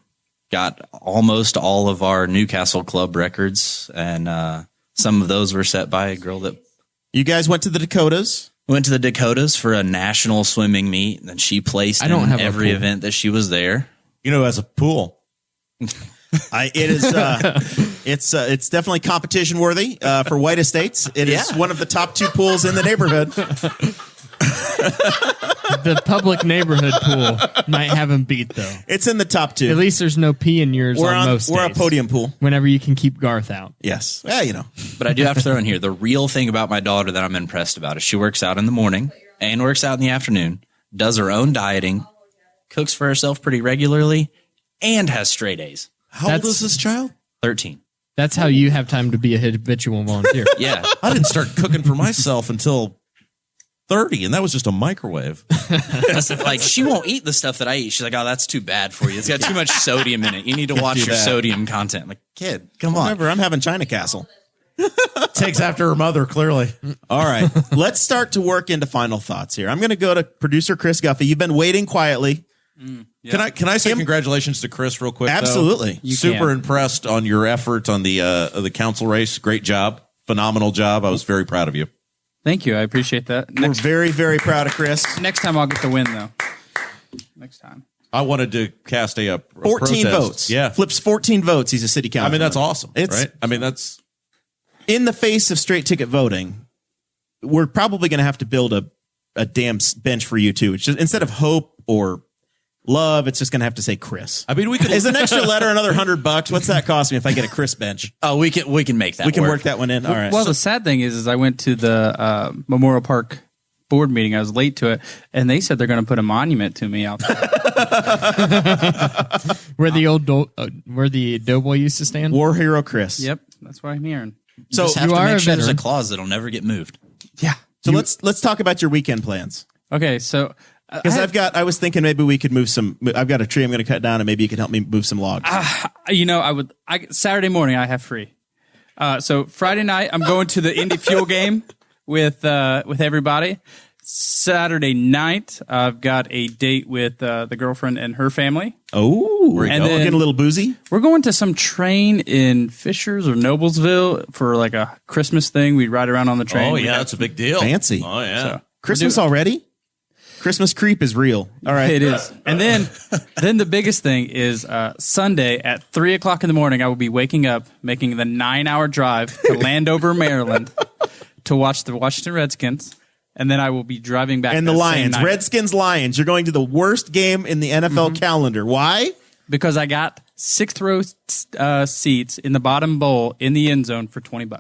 got almost all of our Newcastle club records, and some of those were set by a girl that. You guys went to the Dakotas. Went to the Dakotas for a national swimming meet, and she placed in every event that she was there. You know, as a pool. It's definitely competition worthy for White Estates. It is one of the top two pools in the neighborhood. The public neighborhood pool might have him beat, though. It's in the top two. At least there's no pee in yours on most days. We're a podium pool. Whenever you can keep Garth out. Yes. Yeah, you know. But I do have to throw in here, the real thing about my daughter that I'm impressed about is she works out in the morning and works out in the afternoon, does her own dieting, cooks for herself pretty regularly, and has straight A's. How old is this child? 13. That's how you have time to be a habitual volunteer. Yeah. I didn't start cooking for myself until 30, and that was just a microwave. Like, she won't eat the stuff that I eat. She's like, oh, that's too bad for you. It's got too much sodium in it. You need to watch your sodium content. I'm like, kid, come on. Remember, I'm having China Castle. Takes after her mother, clearly. All right. Let's start to work into final thoughts here. I'm going to go to producer Chris Guffey. You've been waiting quietly. Can I say congratulations to Chris real quick? Absolutely. Super impressed on your effort on the council race. Great job. Phenomenal job. I was very proud of you. Thank you. I appreciate that. We're very, very proud of Chris. Next time I'll get the win, though. Next time. I wanted to cast a 14 protest. votes. Yeah. Flips 14 votes. He's a city councilman. I mean, that's awesome, It's- right? I mean, that's... In the face of straight ticket voting, we're probably going to have to build a damn bench for you too. It's just, instead of hope or Love, it's just going to have to say Chris. I mean, we could. Is an extra letter another $100? What's that cost me if I get a Chris bench? Oh, we can make that. We can work that one in. All right. Well, the sad thing is I went to the Memorial Park board meeting. I was late to it, and they said they're going to put a monument to me out there. Where the doughboy used to stand. War Hero Chris. Yep, that's what I'm hearing. So Just have you to are make a sure there's a veteran. clause that'll never get moved. Yeah. So let's talk about your weekend plans. Okay, so Because I was thinking maybe we could move some. I've got a tree I'm going to cut down, and maybe you could help me move some logs. Saturday morning I have free. So Friday night I'm going to the Indy Fuel game with everybody. Saturday night I've got a date with the girlfriend and her family. Oh, And then- getting a little boozy. We're going to some train in Fishers or Noblesville for like a Christmas thing. We ride around on the train. Oh We yeah, got- that's a big deal. Fancy. Oh yeah. Christmas already? Christmas creep is real. All right. It is. And then the biggest thing is Sunday at 3:00 in the morning, I will be waking up, making the 9-hour drive to Landover, Maryland to watch the Washington Redskins. And then I will be driving back. And the that same Lions, night. Redskins, Lions. You're going to the worst game in the NFL calendar. Why? Because I got 6th row seats in the bottom bowl in the end zone for $20.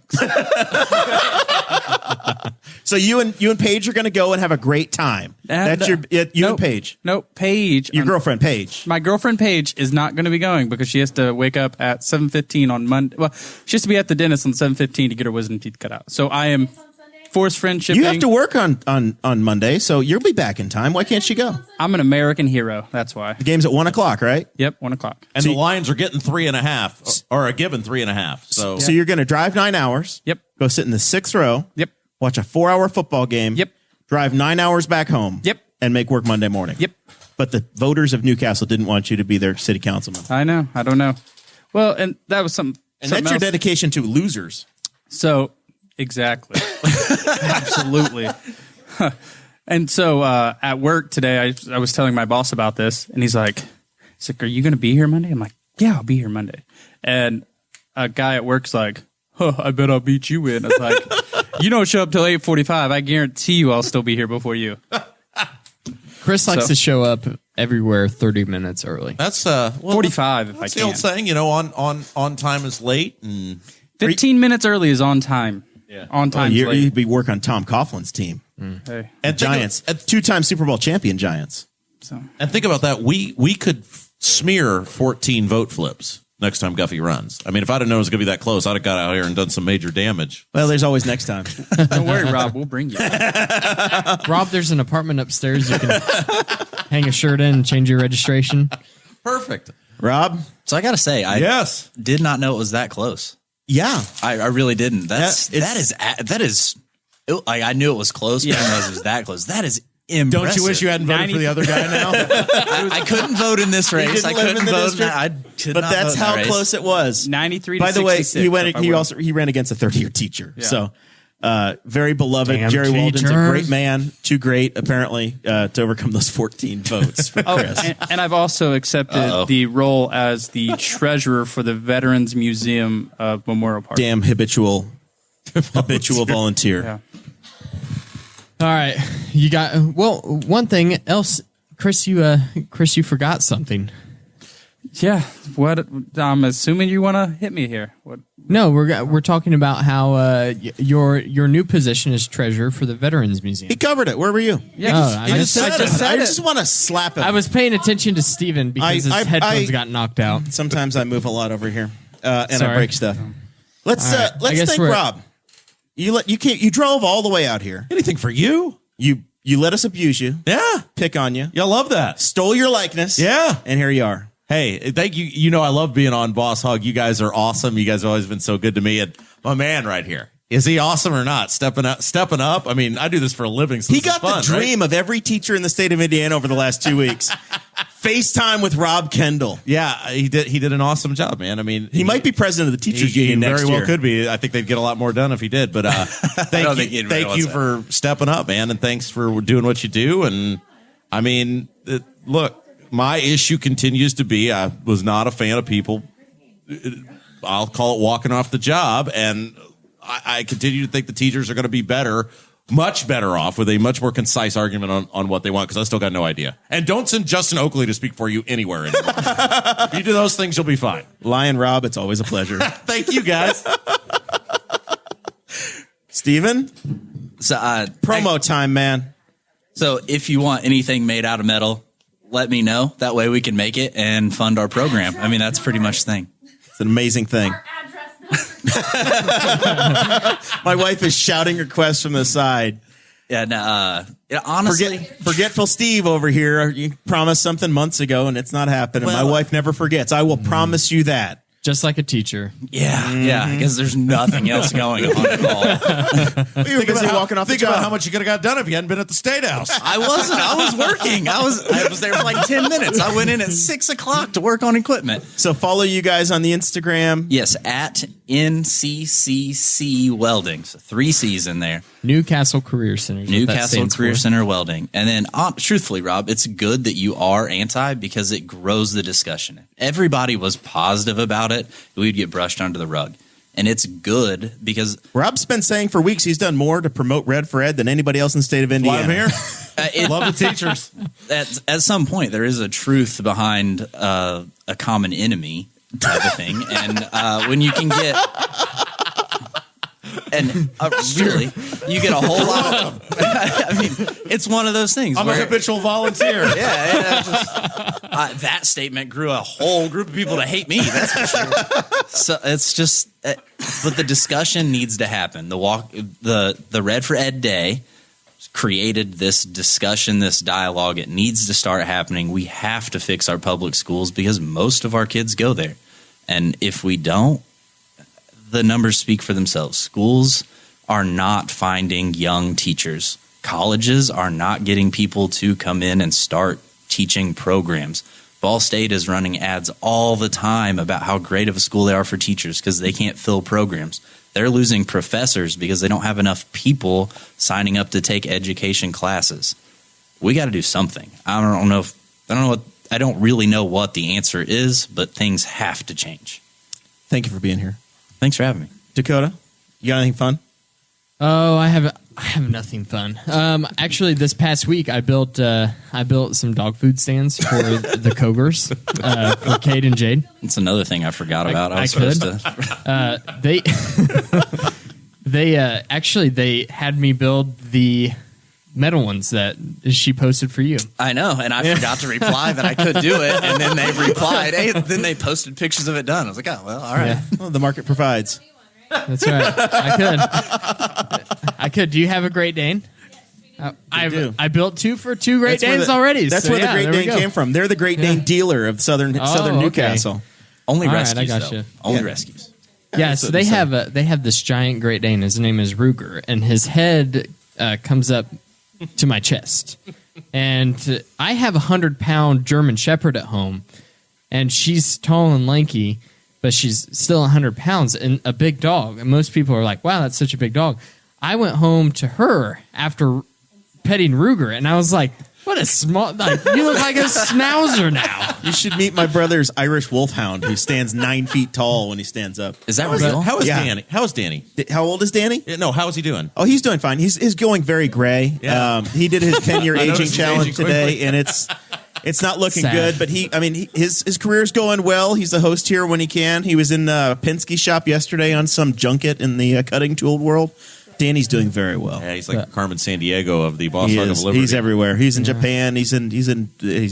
So you and Paige are going to go and have a great time. That's you and Paige. Nope, Paige. Your girlfriend, Paige. My girlfriend Paige is not going to be going because she has to wake up at 7:15 on Monday. Well, she has to be at the dentist on 7:15 to get her wisdom teeth cut out. So I am forced friendshiping. You have to work on Monday, so you'll be back in time. Why can't she go? I'm an American hero. That's why. The game's at 1:00, right? Yep, 1:00. And the Lions are getting 3.5, or are given 3.5. So So you're going to drive 9 hours. Yep. Go sit in the 6th row. Yep. Watch a 4-hour football game. Yep. Drive 9 hours back home. Yep. And make work Monday morning. Yep. But the voters of Newcastle didn't want you to be their city councilman. I know. I don't know. Well, and that was And that's something your else. dedication to losers. So, exactly. Absolutely. And so at work today, I was telling my boss about this, and he's like, are you going to be here Monday? I'm like, yeah, I'll be here Monday. And a guy at work's like, I bet I'll beat you in. I was like, you don't show up till 8:45. I guarantee you I'll still be here before you. Chris likes So- to show up everywhere 30 minutes early. that's 45 if I That's the can. old saying, on time is late, and 15 minutes early is on time. Yeah. On time is late. You'd be work on Tom Coughlin's team. Hey, And Giants. 2-time Super Bowl champion Giants. so. and think about that. We could smear 14 vote flips next time Guffey runs. I mean, if I'd have known it was going to be that close, I'd have got out here and done some major damage. Well, there's always next time. Don't worry, Rob. We'll bring you. Rob, there's an apartment upstairs. You can hang a shirt in and change your registration. Perfect. Rob? So I got to say, I Yes. did not know it was that close. Yeah. I really didn't. Yeah, That is. I knew it was close, but I didn't realize it was that close. That is impressive. Don't you wish you hadn't voted for the other guy now? I couldn't vote in this race. didn't I live in couldn't the vote. district? I could But not that's vote in how that race. close it was. 93 to By the way, 66, he ran against a 30-year teacher. Yeah. So very beloved. Damn Jerry Walden's a teachers. great man. Too great, apparently, to overcome those 14 votes for Chris. And I've also accepted the role as the treasurer for the Veterans Museum of Memorial Park. Damn habitual volunteer. Yeah. All right. You got, one thing else, Chris, you forgot something. Yeah. What? I'm assuming you want to hit me here. What? No, we're talking about how your new position is treasurer for the Veterans Museum. He covered it. Where were you? Yeah. I just I just want to slap him. I was paying attention to Steven because his headphones got knocked out. Sometimes I move a lot over here, and I Sorry. break stuff. Let's All right. I let's guess thank we're- Rob. You drove all the way out here. Anything for you? You let us abuse you, Yeah. pick on you, Y'all love that. stole your likeness, Yeah. and here you are. Hey, thank you. You know, I love being on Boss Hog. You guys are awesome. You guys have always been so good to me. And my man right here, is he awesome or not? Stepping up. I mean, I do this for a living. So He this is got fun, the dream of every teacher in the state of Indiana over the last 2 weeks. FaceTime with Rob Kendall. right? Yeah, he did an awesome job, man. I mean, He might be president of the teachers union next very year. well could be. I think they'd get a lot more done if he did. But don't think anybody thank wants you that. for stepping up, man, and thanks for doing what you do. And I mean, look, my issue continues to be I was not a fan of people. I'll call it walking off the job, and I continue to think the teachers are going to be better much better off with a much more concise argument on what they want, because I still got no idea. And don't send Justin Oakley to speak for you anywhere anymore. If you do those things, you'll be fine. Lion Rob, it's always a pleasure. Thank you, guys. Steven? So, Promo time, man. So if you want anything made out of metal, let me know. That way we can make it and fund our program. I mean, that's pretty much the thing. It's an amazing thing. My wife is shouting requests from the side. Yeah, no, honestly, Forgetful Steve over here. You promised something months ago, and it's not happening. My wife never forgets. I will promise you that. Just like a teacher. yeah, because there's nothing else going on at all. You were busy walking off the Think job. about how much you could have got done if you hadn't been at the State House. I wasn't. I was working. I was there for like 10 minutes. I went in at 6 o'clock to work on equipment. So follow you guys on the Instagram. Yes, at NCCC Welding. So 3 C's in there. Newcastle Career Center. is what that Newcastle stands Career for. Center Welding. And then, truthfully, Rob, it's good that you are anti because it grows the discussion. If everybody was positive about it, we'd get brushed under the rug. And it's good because Rob's been saying for weeks he's done more to promote Red for Ed than anybody else in the state of Indiana. Why I'm here. Love the teachers. at some point, there is a truth behind a common enemy type of thing. And when you can get... And really, you get a whole lot of... I mean, it's one of those things. I'm a habitual volunteer. That statement grew a whole group of people to hate me. That's for sure. So it's just, but the discussion needs to happen. The Red for Ed Day created this discussion, this dialogue. It needs to start happening. We have to fix our public schools because most of our kids go there, and if we don't, the numbers speak for themselves. Schools are not finding young teachers. Colleges are not getting people to come in and start teaching programs. Ball State is running ads all the time about how great of a school they are for teachers because they can't fill programs. They're losing professors because they don't have enough people signing up to take education classes. We got to do something. I don't really know what the answer is, but things have to change. Thank you for being here. Thanks for having me. Dakota, you got anything fun? Oh, I have nothing fun. Actually, this past week I built some dog food stands for the Cougars for Cade and Jade. It's another thing I forgot about. I was could. supposed to. They had me build the metal ones that she posted for you. I know, and I forgot to reply that I could do it, and then they replied. Hey, then they posted pictures of it done. I was like, oh well, all right. Yeah. Well, the market provides. That's right. I could. Do you have a Great Dane? I built 2 for 2 Great Danes already. That's so where the yeah, Great there we Dane go. came from. They're the Great Dane dealer of Southern Newcastle. Only All right, rescues, I got though. you. Only rescues. Yeah, so they have this giant Great Dane. His name is Ruger, and his head comes up to my chest. And I have a 100-pound German Shepherd at home, and she's tall and lanky, but she's still 100 pounds and a big dog. And most people are like, wow, that's such a big dog. I went home to her after petting Ruger, and I was like, what a small, you look like a schnauzer now. You should meet my brother's Irish Wolfhound, who stands 9 feet tall when he stands up. Is that real? How is Yeah. Danny? How is Danny? How old is Danny? No, how is he doing? Oh, he's doing fine. He's going very gray. Yeah. He did his 10-year I aging noticed he's challenge aging today, quickly. and it's not looking Sad. good. But his career's going well. He's the host here when he can. He was in Penske shop yesterday on some junket in the cutting tool world. Danny's doing very well. Yeah, he's like Carmen Sandiego of the Boss He Hog of is. Liberty. He's everywhere. He's in Japan. He's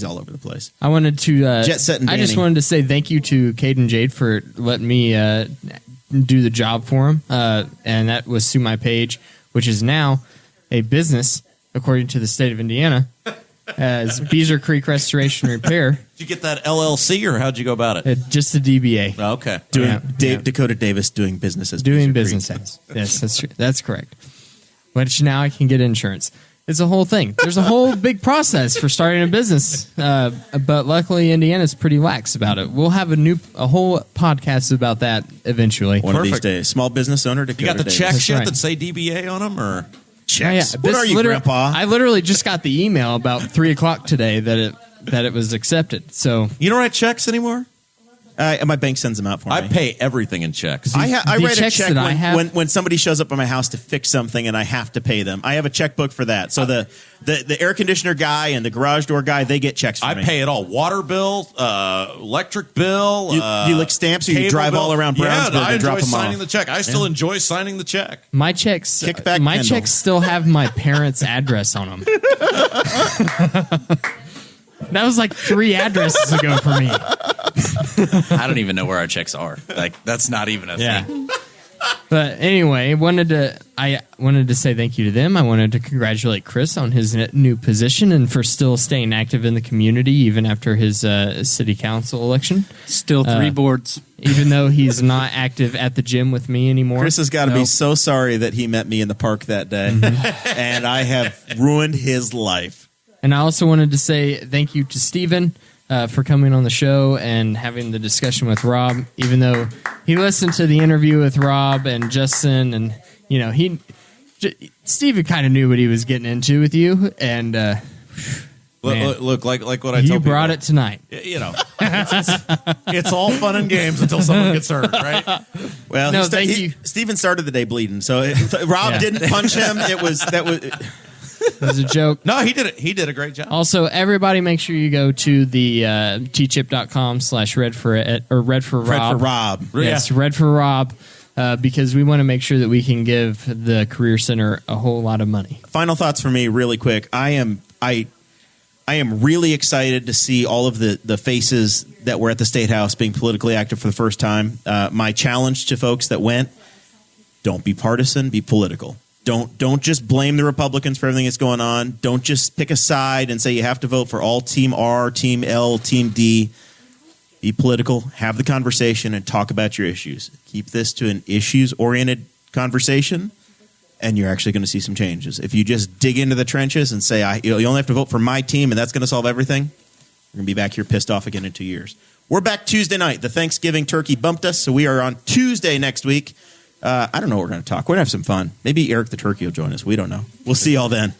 all over the place. I wanted to Jet Set and I just Danny. wanted to say thank you to Cade and Jade for letting me do the job for him, and that was Sue My Page, which is now a business according to the state of Indiana as Beezer Creek Restoration Repair. Did you get that LLC, or how'd you go about it? Just a DBA. Oh, okay. Dakota Davis doing business as Doing Beezer business Creek. as. Yes, that's true. That's correct. Which now I can get insurance. It's a whole thing. There's a whole big process for starting a business, but luckily Indiana's pretty lax about it. We'll have a whole podcast about that eventually. One of these Perfect. days. Small business owner Dakota You got the Davis. checks That's yet right. that say DBA on them, or Checks. Yeah, What this are you, Grandpa? I literally just got the email about 3:00 today that it was accepted. So you don't write checks anymore? My bank sends them out for me. I pay everything in checks. I The write a checks check that I have- when somebody shows up at my house to fix something and I have to pay them. I have a checkbook for that. So the air conditioner guy and the garage door guy, they get checks from I me. pay it all. Water bill, electric bill. You lick stamps or you cable drive bill. all around Brownsburg I and drop enjoy them off. signing the check. I still enjoy signing the check. My checks, Kickback my Kendall. checks still have my parents' address on them. That was like 3 addresses ago for me. I don't even know where our checks are. Like, that's not even a thing. But anyway, I wanted to say thank you to them. I wanted to congratulate Chris on his new position and for still staying active in the community even after his city council election. Still 3 boards. Even though he's not active at the gym with me anymore. Chris has got to be so sorry that he met me in the park that day, and I have ruined his life. And I also wanted to say thank you to Steven for coming on the show and having the discussion with Rob, even though he listened to the interview with Rob and Justin, and Steven kind of knew what he was getting into with you, and Look, like what I you told brought people. it tonight. You know, it's all fun and games until someone gets hurt, right? Well, No, thank you. Steven started the day bleeding, so Rob Yeah. didn't punch him. It was. It was a joke. No, he did it. He did a great job. Also, everybody make sure you go to the tchip.com/red for Rob. Red for Rob. Yes, Red for Rob, because we want to make sure that we can give the Career Center a whole lot of money. Final thoughts for me, really quick. I am really excited to see all of the faces that were at the State House being politically active for the first time. My challenge to folks that went: don't be partisan, be political. Don't just blame the Republicans for everything that's going on. Don't just pick a side and say you have to vote for all Team R, Team L, Team D. Be political, have the conversation, and talk about your issues. Keep this to an issues-oriented conversation, and you're actually going to see some changes. If you just dig into the trenches and say, you only have to vote for my team, and that's going to solve everything, you're going to be back here pissed off again in 2 years. We're back Tuesday night. The Thanksgiving turkey bumped us, so we are on Tuesday next week. I don't know what we're going to talk. We're going to have some fun. Maybe Eric the Turkey will join us. We don't know. We'll see y'all then.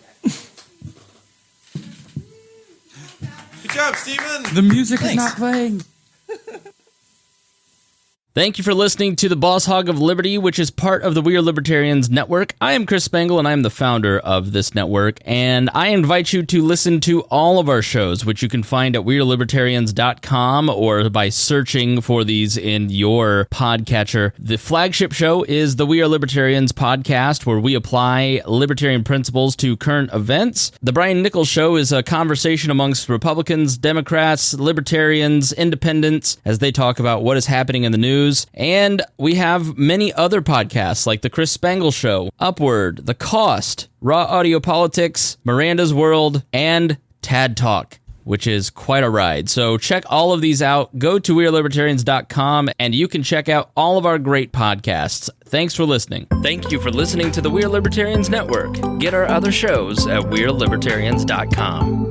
Good job, Steven. The music is not playing. Thank you for listening to the Boss Hog of Liberty, which is part of the We Are Libertarians Network. I am Chris Spangle, and I am the founder of this network, and I invite you to listen to all of our shows, which you can find at wearelibertarians.com or by searching for these in your podcatcher. The flagship show is the We Are Libertarians podcast, where we apply libertarian principles to current events. The Brian Nichols Show is a conversation amongst Republicans, Democrats, Libertarians, Independents, as they talk about what is happening in the news. And we have many other podcasts like The Chris Spangle Show, Upward, The Cost, Raw Audio Politics, Miranda's World, and Tad Talk, which is quite a ride. So check all of these out. Go to wearelibertarians.com and you can check out all of our great podcasts. Thanks for listening. Thank you for listening to the We Are Libertarians Network. Get our other shows at wearelibertarians.com.